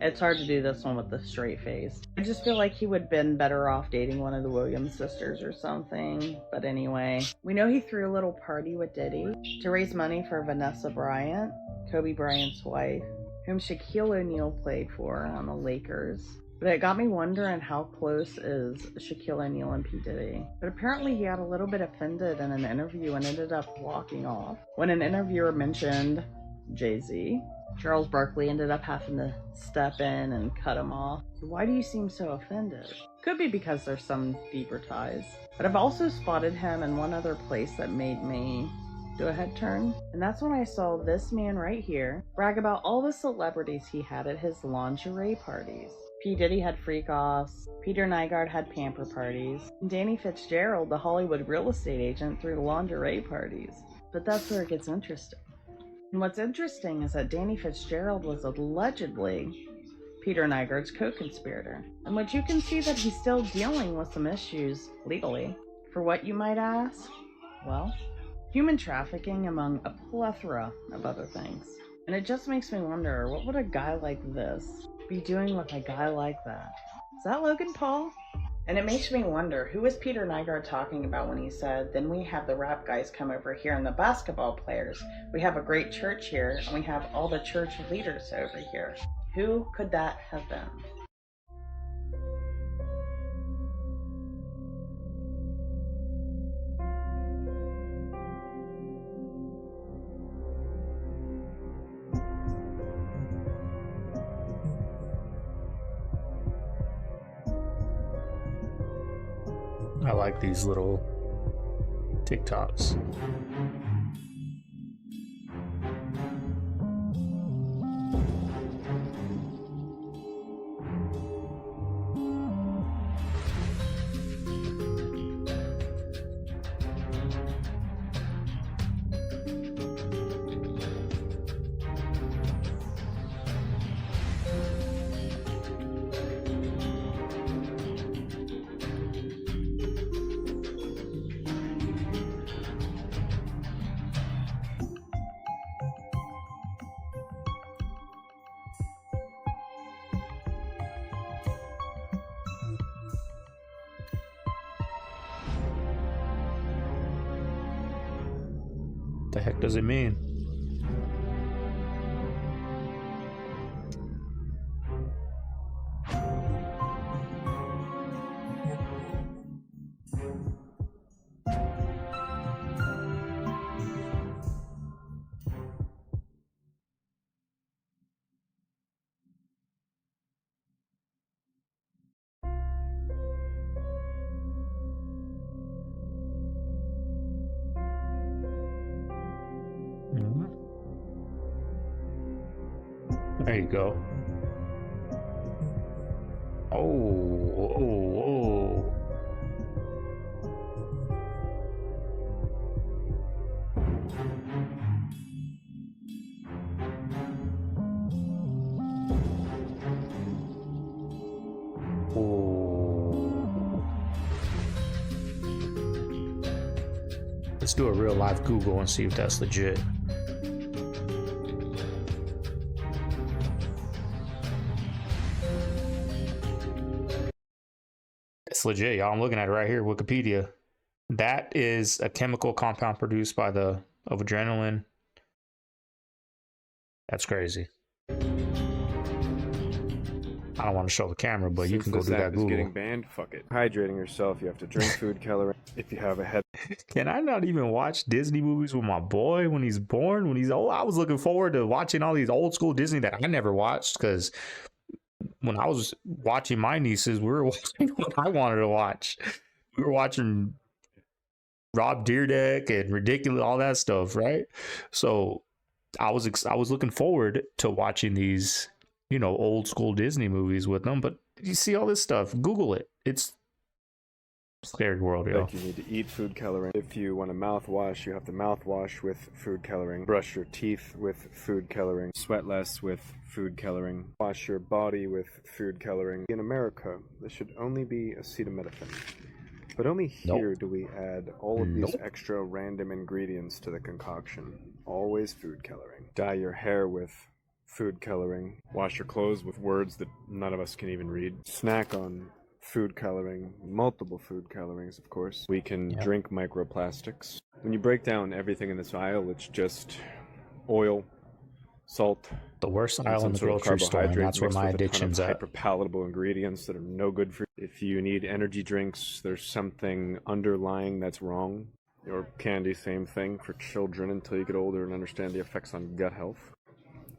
It's hard to do this one with a straight face. I just feel like he would have been better off dating one of the Williams sisters or something. But anyway, we know he threw a little party with Diddy to raise money for Vanessa Bryant, Kobe Bryant's wife, whom Shaquille O'Neal played for on the Lakers. But it got me wondering how close is Shaquille O'Neal and P. Diddy. But apparently he got a little bit offended in an interview and ended up walking off. When an interviewer mentioned Jay-Z, Charles Barkley ended up having to step in and cut him off. Why do you seem so offended? Could be because there's some deeper ties. But I've also spotted him in one other place that made me do a head turn. And that's when I saw this man right here brag about all the celebrities he had at his lingerie parties. P. Diddy had freak-offs, Peter Nygaard had pamper parties, and Danny Fitzgerald, the Hollywood real estate agent, threw lingerie parties. But that's where it gets interesting. And what's interesting is that Danny Fitzgerald was allegedly Peter Nygaard's co-conspirator, in which you can see that he's still dealing with some issues legally. For what, you might ask? Well, human trafficking among a plethora of other things. And it just makes me wonder, what would a guy like this be doing with a guy like that? Is that Logan Paul? And it makes me wonder, who was Peter Nygaard talking about when he said, then we have the rap guys come over here and the basketball players. We have a great church here, and we have all the church leaders over here. Who could that have been? I like these little TikToks. The heck does it mean? There you go. Oh. Let's do a real live Google and see if that's legit. It's legit, y'all. I'm looking at it right here, Wikipedia. That is a chemical compound produced by of adrenaline. That's crazy. I don't want to show the camera, but you can go do that Google. Getting banned, fuck it. Hydrating yourself, you have to drink food coloring. If you have a head. Can I not even watch Disney movies with my boy when he's born, when he's old? I was looking forward to watching all these old school Disney that I never watched, because when I was watching my nieces, we were watching what I wanted to watch. We were watching Rob Dyrdek and Ridiculous, all that stuff, right? So I was looking forward to watching these, you know, old school Disney movies with them. But you see all this stuff, Google it. It's scary world, yo. Like you need to eat food coloring. If you want to mouthwash, you have to mouthwash with food coloring. Brush your teeth with food coloring. Sweat less with food coloring. Wash your body with food coloring. In America, this should only be acetaminophen. But only here do we add all of these extra random ingredients to the concoction. Always food coloring. Dye your hair with food coloring. Wash your clothes with words that none of us can even read. Snack on food coloring, multiple food colorings, of course. We can drink microplastics. When you break down everything in this aisle, it's just oil, salt. The worst aisle in the grocery store, and that's where my addiction's at. Hyper palatable ingredients that are no good for you. If you need energy drinks, there's something underlying that's wrong. Or candy, same thing for children until you get older and understand the effects on gut health.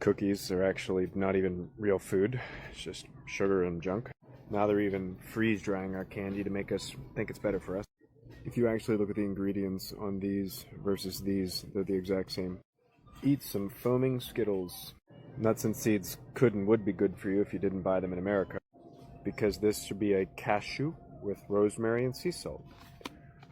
Cookies are actually not even real food. It's just sugar and junk. Now they're even freeze-drying our candy to make us think it's better for us. If you actually look at the ingredients on these versus these, they're the exact same. Eat some foaming Skittles. Nuts and seeds could and would be good for you if you didn't buy them in America. Because this should be a cashew with rosemary and sea salt.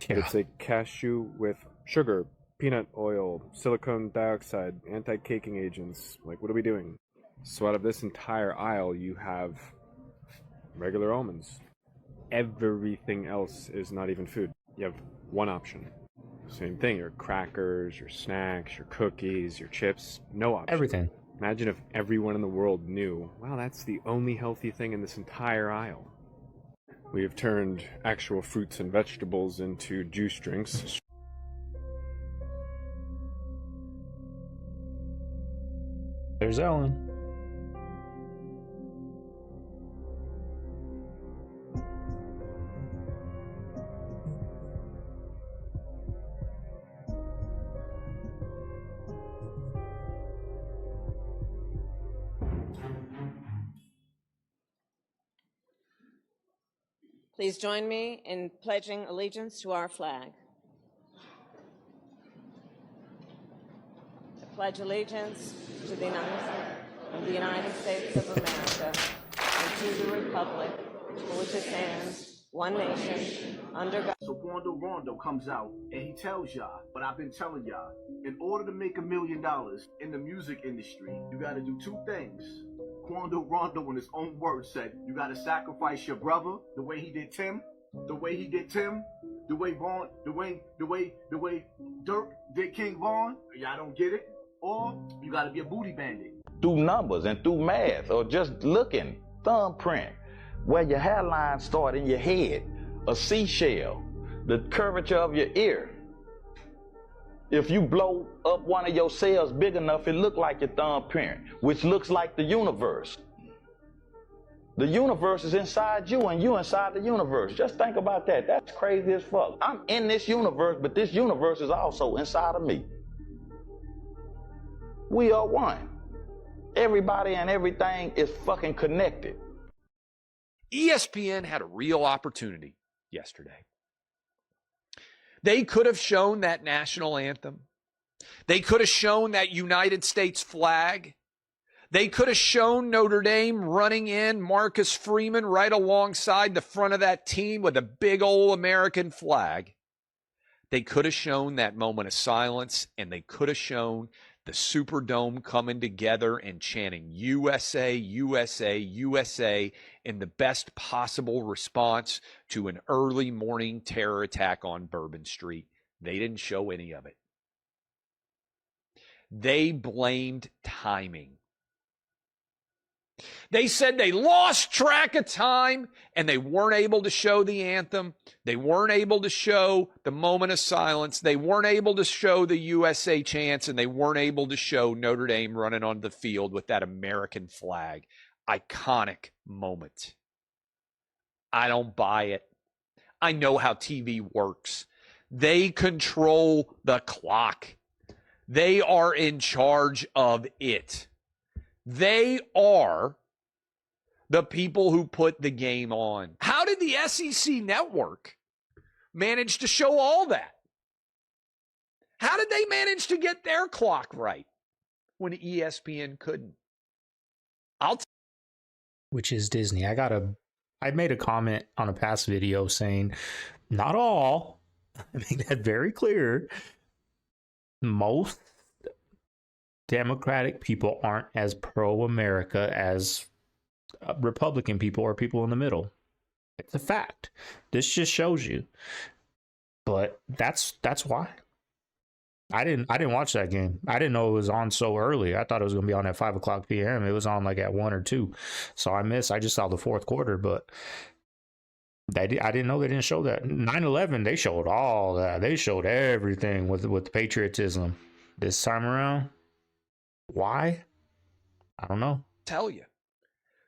Yeah. It's a cashew with sugar, peanut oil, silicone dioxide, anti-caking agents. Like, what are we doing? So out of this entire aisle, you have regular almonds. Everything else is not even food. You have one option. Same thing, your crackers, your snacks, your cookies, your chips, no option. Everything. Imagine if everyone in the world knew, wow, that's the only healthy thing in this entire aisle. We have turned actual fruits and vegetables into juice drinks. There's Ellen. Please join me in pledging allegiance to our flag. I pledge allegiance to the United States of America and to the republic for which it stands, one nation, under God. So Rondo comes out and he tells y'all what I've been telling y'all. In order to make $1 million in the music industry, you got to do two things. Quando Rondo, in his own words, said, you got to sacrifice your brother the way he did Tim, the way Vaughn, the way Dirk did King Vaughn. Y'all don't get it. Or you got to be a booty bandit. Through numbers and through math, or just looking, thumbprint, where your hairline start in your head, a seashell, the curvature of your ear. If you blow up one of your cells big enough, it look like your thumbprint, which looks like the universe. The universe is inside you and you inside the universe. Just think about that. That's crazy as fuck. I'm in this universe, but this universe is also inside of me. We are one. Everybody and everything is fucking connected. ESPN had a real opportunity yesterday. They could have shown that national anthem. They could have shown that United States flag. They could have shown Notre Dame running in Marcus Freeman right alongside the front of that team with a big old American flag. They could have shown that moment of silence, and they could have shown the Superdome coming together and chanting USA, USA, USA in the best possible response to an early morning terror attack on Bourbon Street. They didn't show any of it. They blamed timing. They said they lost track of time and they weren't able to show the anthem. They weren't able to show the moment of silence. They weren't able to show the USA chants, and they weren't able to show Notre Dame running on the field with that American flag. Iconic moment. I don't buy it. I know how TV works. They control the clock. They are in charge of it. They are the people who put the game on. How did the SEC network manage to show all that? How did they manage to get their clock right when ESPN couldn't? Which is Disney. I made a comment on a past video saying, not all. I made that very clear. Most Democratic people aren't as pro-America as Republican people or people in the middle. It's a fact. This just shows you. But that's why. I didn't watch that game. I didn't know it was on so early. I thought it was going to be on at 5:00 p.m. It was on like at 1 or 2. So I just saw the fourth quarter, but I didn't know they didn't show that. 9/11, they showed all that. They showed everything with patriotism. This time around, why? I don't know. Tell you.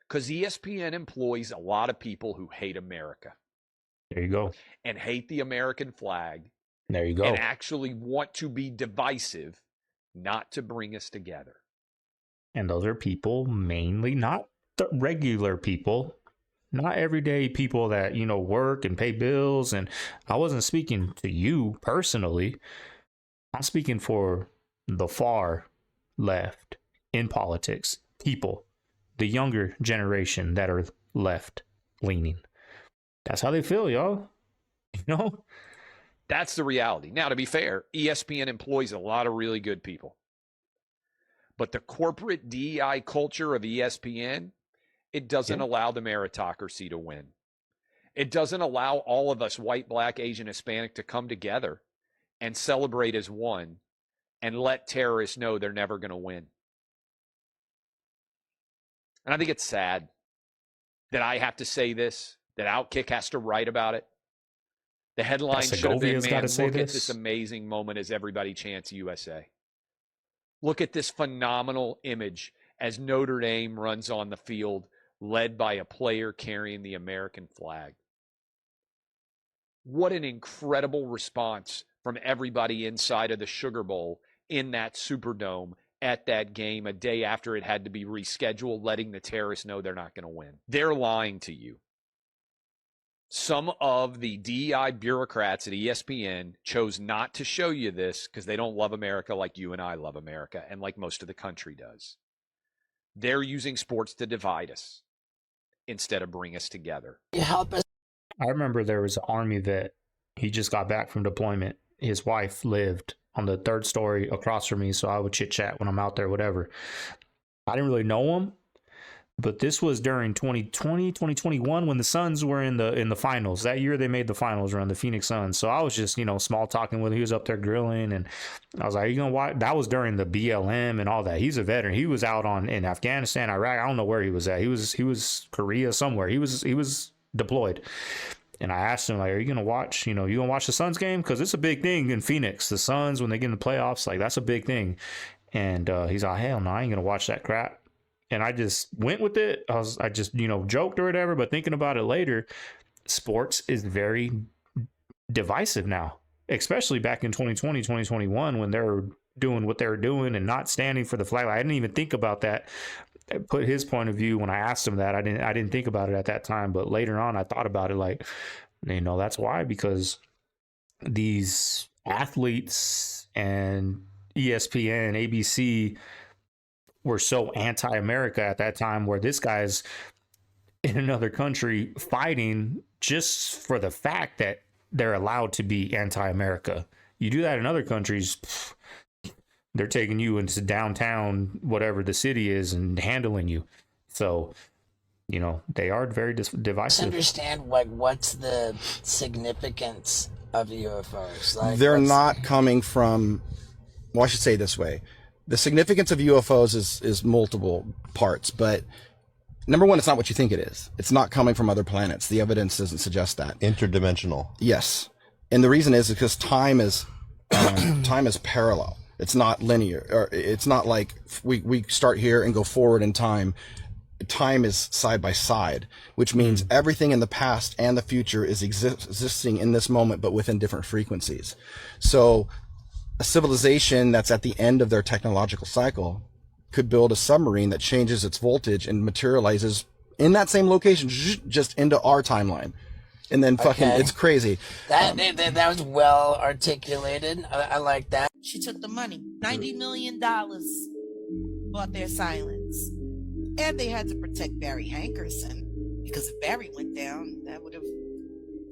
Because ESPN employs a lot of people who hate America. There you go. And hate the American flag. There you go. And actually want to be divisive, not to bring us together. And those are people mainly, not the regular people, not everyday people that, work and pay bills. And I wasn't speaking to you personally. I'm speaking for the far left in politics, people, the younger generation that are left leaning. That's how they feel, y'all. That's the reality. Now, to be fair, ESPN employs a lot of really good people. But the corporate DEI culture of ESPN, it doesn't allow the meritocracy to win. It doesn't allow all of us, white, black, Asian, Hispanic, to come together and celebrate as one and let terrorists know they're never going to win. And I think it's sad that I have to say this, that Outkick has to write about it. The headline should have been, man, look at this amazing moment as everybody chants USA. Look at this phenomenal image as Notre Dame runs on the field, led by a player carrying the American flag. What an incredible response from everybody inside of the Sugar Bowl in that Superdome at that game a day after it had to be rescheduled, letting the terrorists know they're not going to win. They're lying to you. Some of the DEI bureaucrats at ESPN chose not to show you this because they don't love America like you and I love America and like most of the country does. They're using sports to divide us instead of bring us together. Help us. I remember there was an Army vet. He just got back from deployment. His wife lived on the third story across from me, so I would chit chat when I'm out there, whatever. I didn't really know him, but this was during 2020, 2021 when the Suns were in the finals. That year they made the finals around the Phoenix Suns. So I was just, small talking with him. He was up there grilling, and I was like, you know what? That was during the BLM and all that. He's a veteran. He was out in Afghanistan, Iraq. I don't know where he was at. He was Korea somewhere. He was deployed. And I asked him, like, are you going to watch, you going to watch the Suns game? Because it's a big thing in Phoenix. The Suns, when they get in the playoffs, like, that's a big thing. And he's like, hell no, I ain't going to watch that crap. And I just went with it. I just, joked or whatever. But thinking about it later, sports is very divisive now, especially back in 2020, 2021, when they're doing what they're doing and not standing for the flag. I didn't even think about that. Put his point of view when I asked him that. I didn't think about it at that time, but later on I thought about it, like, that's why, because these athletes and ESPN, ABC were so anti-America at that time, where this guy's in another country fighting just for the fact that they're allowed to be anti-America. You do that in other countries, they're taking you into downtown, whatever the city is, and handling you. So, they are very divisive. Understand, what's the significance of UFOs? They're not coming from, well, I should say it this way. The significance of UFOs is multiple parts, but number one, it's not what you think it is. It's not coming from other planets. The evidence doesn't suggest that. Interdimensional. Yes. And the reason is because time is parallel. It's not linear, or it's not like we start here and go forward in time. Time is side by side, which means everything in the past and the future is existing in this moment, but within different frequencies. So a civilization that's at the end of their technological cycle could build a submarine that changes its voltage and materializes in that same location, just into our timeline. And then fucking, it's crazy. That was well articulated. I like that. She took the money. $90 million bought their silence. And they had to protect Barry Hankerson, because if Barry went down, that would have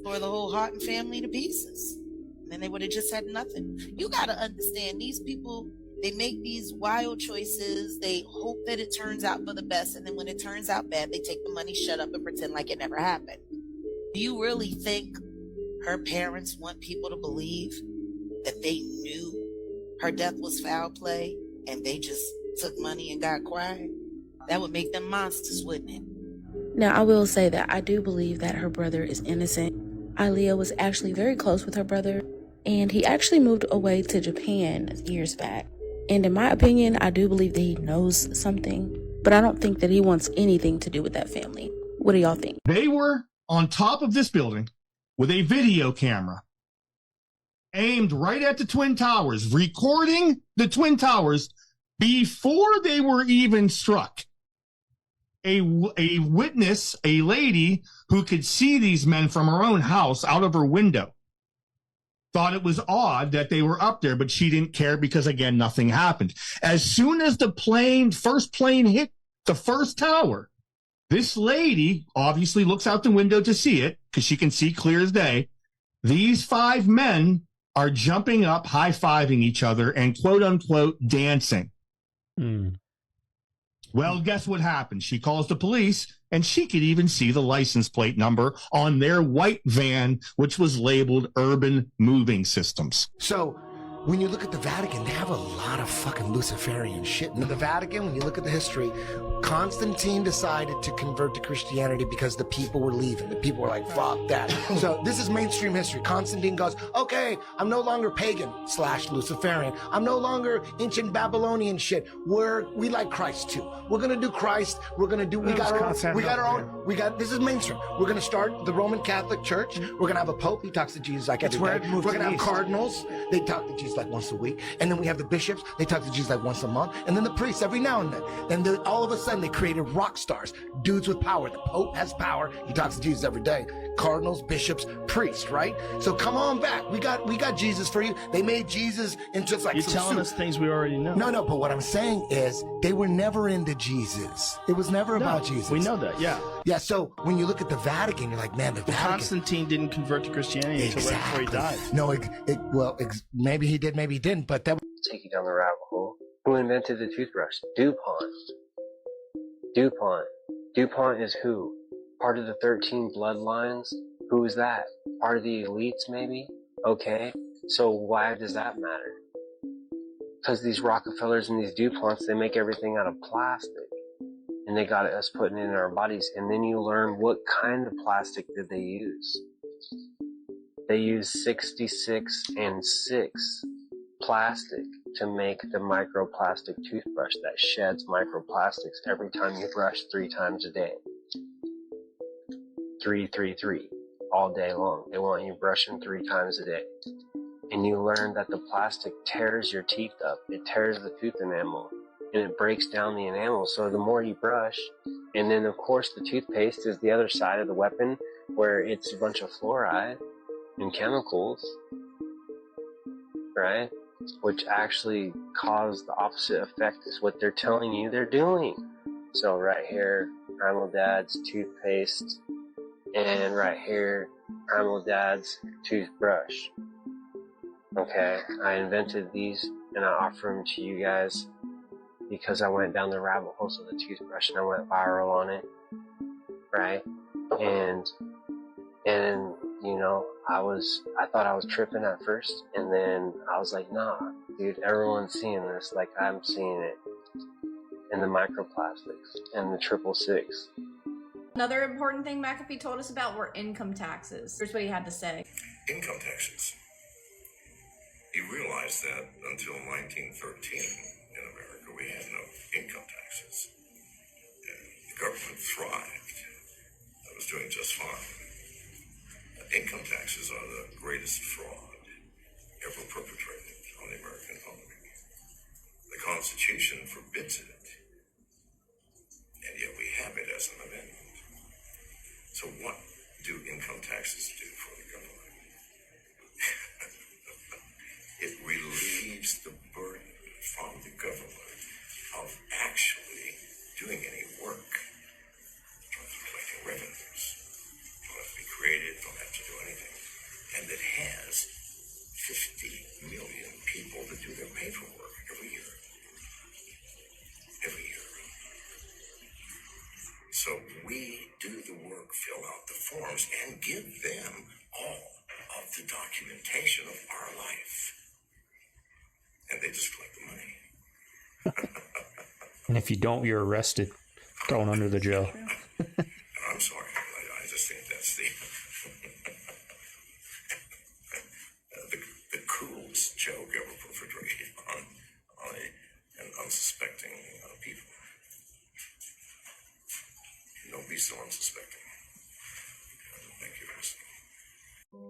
tore the whole Harton family to pieces. And then they would have just had nothing. You got to understand, these people, they make these wild choices. They hope that it turns out for the best. And then when it turns out bad, they take the money, shut up, and pretend like it never happened. Do you really think her parents want people to believe that they knew her death was foul play and they just took money and got quiet? That would make them monsters, wouldn't it? Now, I will say that I do believe that her brother is innocent. Aaliyah was actually very close with her brother, and he actually moved away to Japan years back. And in my opinion, I do believe that he knows something, but I don't think that he wants anything to do with that family. What do y'all think? They were on top of this building with a video camera aimed right at the Twin Towers, recording the Twin Towers before they were even struck. A witness, a lady who could see these men from her own house out of her window, thought it was odd that they were up there, but she didn't care because, again, nothing happened. As soon as the first plane hit the first tower, this lady obviously looks out the window to see it because she can see clear as day. These 5 men are jumping up, high-fiving each other, and quote-unquote dancing. Well, guess what happened? She calls the police, and she could even see the license plate number on their white van, which was labeled Urban Moving Systems. So when you look at the Vatican, they have a lot of fucking Luciferian shit. In the Vatican, when you look at the history, Constantine decided to convert to Christianity because the people were leaving. The people were like, fuck that. So this is mainstream history. Constantine goes, okay, I'm no longer pagan / Luciferian. I'm no longer ancient Babylonian shit. We like Christ too. We're going to do Christ. We're going to do, we got our own, this is mainstream. We're going to start the Roman Catholic Church. We're going to have a pope. He talks to Jesus like every day. We're going to have cardinals. They talk to Jesus Jesus like once a week. And then we have the bishops, they talk to Jesus like once a month. And then the priests every now and then. Then all of a sudden they created rock stars, dudes with power. The Pope has power. He talks to Jesus every day. Cardinals, bishops, priests, right? So come on back. We got Jesus for you. They made Jesus into like You're some telling suit. us things we already know. No, but what I'm saying is they were never into Jesus. It was never about Jesus. We know that, yeah. Yeah, so when you look at the Vatican, you're like, man, the Vatican. Constantine didn't convert to Christianity until right before he died. No, maybe he did, maybe he didn't, but that take you down the rabbit hole. Who invented the toothbrush? DuPont. DuPont is who? Part of the 13 bloodlines? Who is that? Part of the elites, maybe? Okay, so why does that matter? Because these Rockefellers and these DuPonts, they make everything out of plastic. And they got us putting it in our bodies. And then you learn what kind of plastic did they use. They used 66 and 6 plastic to make the microplastic toothbrush that sheds microplastics every time you brush 3 times a day. 3, 3, 3. All day long. They want you brushing 3 times a day. And you learn that the plastic tears your teeth up. It tears the tooth enamel. And it breaks down the enamel. So the more you brush, and then of course the toothpaste is the other side of the weapon, where it's a bunch of fluoride and chemicals, right? Which actually cause the opposite effect is what they're telling you they're doing. So right here, Primal Dad's toothpaste, and right here, Primal Dad's toothbrush. Okay, I invented these and I offer them to you guys because I went down the rabbit holes of the toothbrush and I went viral on it, right? And you know, I thought I was tripping at first, and then I was like, nah, dude, everyone's seeing this like I'm seeing it. And the microplastics and the 666. Another important thing McAfee told us about were income taxes. Here's what he had to say. Income taxes. You realize that until 1913 in America, we had no income taxes. The government thrived. I was doing just fine. Income taxes are the greatest fraud ever perpetrated on the American public. The Constitution forbids it, and yet we have it as an amendment. So what do income taxes do for the government? It relieves the burden from the government of actually doing any work. Don't have to collecting revenues. Don't have to be creative. Don't have to do anything. And it has 50 million people that do their paperwork every year. Every year. So we do the work, fill out the forms, and give them all of the documentation of our life. And they just collect the money. And if you don't, you're arrested, thrown under the jail. I'm sorry. I just think that's the cruelest joke ever perpetrated on an unsuspecting people. Don't be so unsuspecting. Thank you for listening.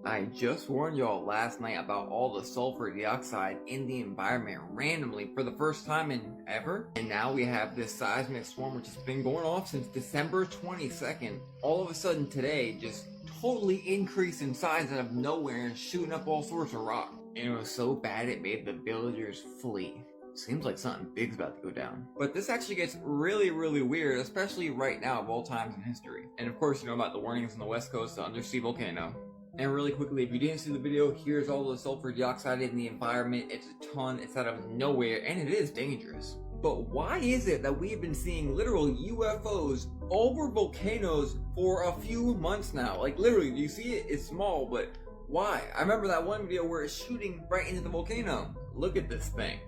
I just warned y'all last night about all the sulfur dioxide in the environment randomly for the first time in ever. And now we have this seismic storm which has been going off since December 22nd. All of a sudden today, just totally increased in size out of nowhere and shooting up all sorts of rock. And it was so bad it made the villagers flee. Seems like something big's about to go down. But this actually gets really, really weird, especially right now of all times in history. And of course, you know about the warnings on the west coast, the undersea volcano. And really quickly, if you didn't see the video, here's all the sulfur dioxide in the environment. It's a ton, it's out of nowhere, and it is dangerous. But why is it that we have been seeing literal UFOs over volcanoes for a few months now? Like literally, you see it, it's small, but why? I remember that one video where it's shooting right into the volcano. Look at this thing.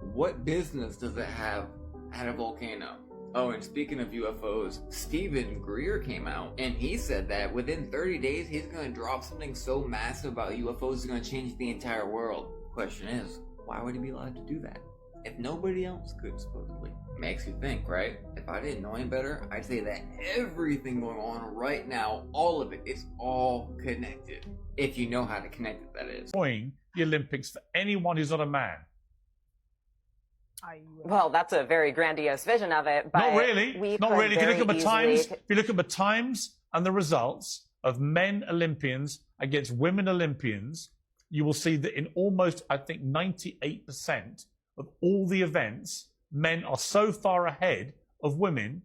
What business does it have at a volcano? Oh, and speaking of UFOs, Stephen Greer came out and he said that within 30 days he's going to drop something so massive about UFOs is going to change the entire world. Question is, why would he be allowed to do that? If nobody else could, supposedly. Makes you think, right? If I didn't know any better, I'd say that everything going on right now, all of it, is all connected. If you know how to connect it, that is. the Olympics for anyone who's not a man? Well, that's a very grandiose vision of it, but not really. We not could really. If you very look at the easily- times, if you look at the times and the results of men Olympians against women Olympians, you will see that in almost, I think, 98% of all the events, men are so far ahead of women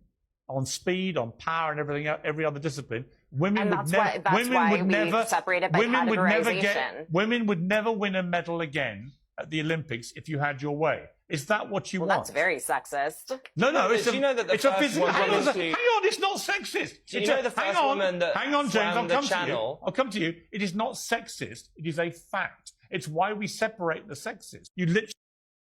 on speed, on power, and everything, every other discipline. Women And would that's never. why- that's Women why would we've never. separated by women would never get. categorization. Women would never win a medal again at the Olympics if you had your way. Is that what you Well, want? that's very sexist. No, no, it's Do you know that the it's a first physical. Hang woman on, to- hang on, it's not sexist. Do you It's know a- the hang first on, woman that hang on, James, swam I'll the come to you. channel? I'll come to you. It is not sexist. It is a fact. It's why we separate the sexes. You literally.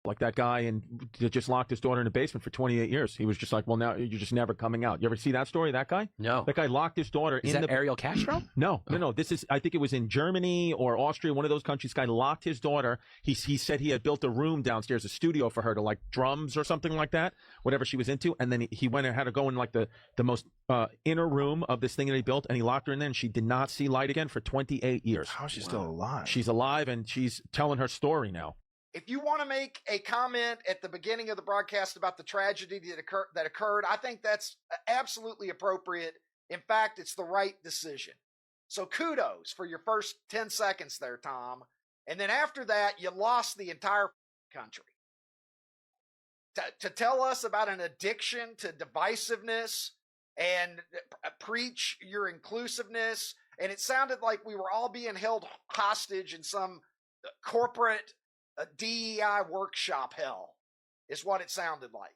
Like that guy and just locked his daughter in the basement for 28 years. He was just like, well, now you're just never coming out. You ever see that story, that guy? No. That guy locked his daughter Is in that the... Ariel Castro? No. This is, I think it was in Germany or Austria, one of those countries. This guy locked his daughter. He said he had built a room downstairs, a studio for her to like drums or something like that, whatever she was into. And then he went and had to go in like the most inner room of this thing that he built, and he locked her in there, and she did not see light again for 28 years. How is she still alive? She's alive, and she's telling her story now. If you want to make a comment at the beginning of the broadcast about the tragedy that occurred, I think that's absolutely appropriate. In fact, it's the right decision. So kudos for your first 10 seconds there, Tom. And then after that, you lost the entire country. To tell us about an addiction to divisiveness and preach your inclusiveness, and it sounded like we were all being held hostage in some corporate DEI workshop hell is what it sounded like.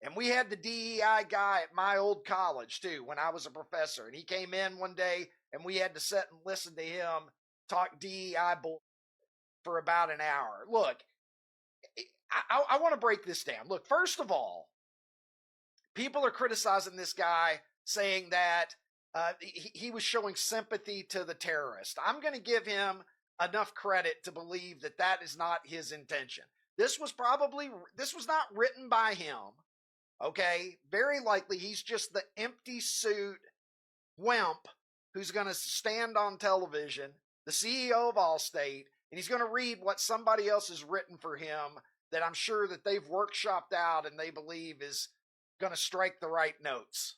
And we had the DEI guy at my old college too when I was a professor, and he came in one day and we had to sit and listen to him talk DEI bull for about an hour. Look, I want to break this down. Look, first of all, people are criticizing this guy, saying that he was showing sympathy to the terrorist. I'm going to give him enough credit to believe that that is not his intention. This was not written by him. Okay. Very likely he's just the empty suit wimp who's going to stand on television, the CEO of Allstate, and he's going to read what somebody else has written for him that I'm sure that they've workshopped out and they believe is going to strike the right notes.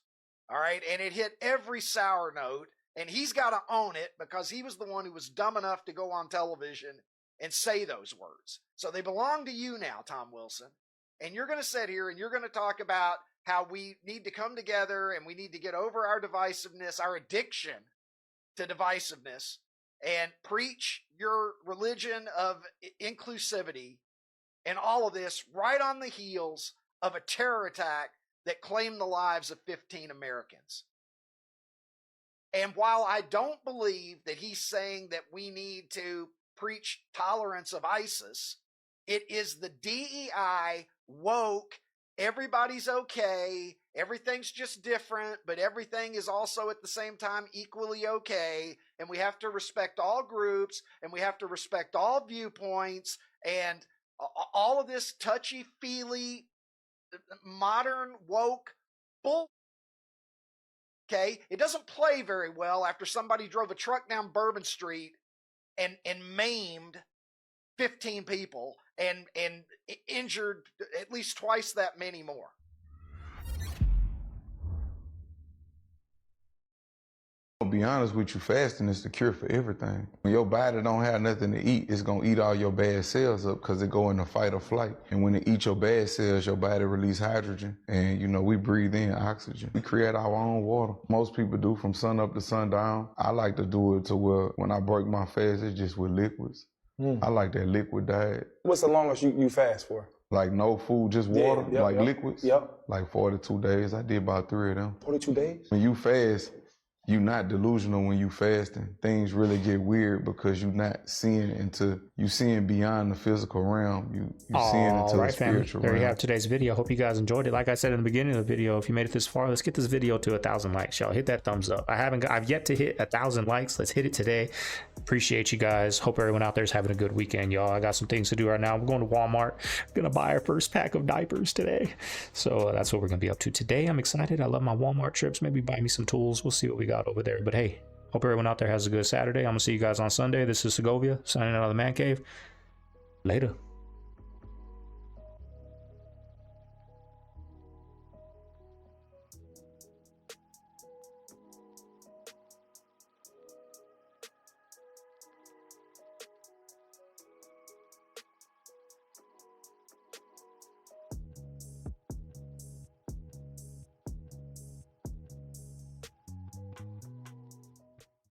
All right. And it hit every sour note. And he's got to own it because he was the one who was dumb enough to go on television and say those words. So they belong to you now, Tom Wilson. And you're going to sit here and you're going to talk about how we need to come together and we need to get over our divisiveness, our addiction to divisiveness, and preach your religion of inclusivity and all of this right on the heels of a terror attack that claimed the lives of 15 Americans. And while I don't believe that he's saying that we need to preach tolerance of ISIS, it is the DEI woke, everybody's okay, everything's just different, but everything is also at the same time equally okay, and we have to respect all groups, and we have to respect all viewpoints, and all of this touchy-feely, modern, woke bull. Okay, it doesn't play very well after somebody drove a truck down Bourbon Street and maimed 15 people and injured at least twice that many more. I'll be honest with you, fasting is the cure for everything. When your body don't have nothing to eat, it's gonna eat all your bad cells up because it go into fight or flight. And when it eats your bad cells, your body release hydrogen. And we breathe in oxygen. We create our own water. Most people do from sun up to sundown. I like to do it to where when I break my fast, it's just with liquids. I like that liquid diet. What's the longest you fast for? Like no food, just water, yep. liquids. Yep. Like 42 days. I did about 3 of them. 42 days? When you fast, you're not delusional when you fasting. Things really get weird because you're not seeing you seeing beyond the physical realm. You seeing into the spiritual realm. There you have today's video. Hope you guys enjoyed it. Like I said in the beginning of the video, if you made it this far, let's get this video to 1,000 likes, y'all. Hit that thumbs up. I've yet to hit 1,000 likes. Let's hit it today. Appreciate you guys. Hope everyone out there is having a good weekend, y'all. I got some things to do right now. We're going to Walmart. Gonna buy our first pack of diapers today. So that's what we're gonna be up to today. I'm excited. I love my Walmart trips. Maybe buy me some tools. We'll see what we got over there. But hey, Hope everyone out there has a good Saturday. I'm going to see you guys on Sunday. This is Segovia, signing out of the Man Cave. Later.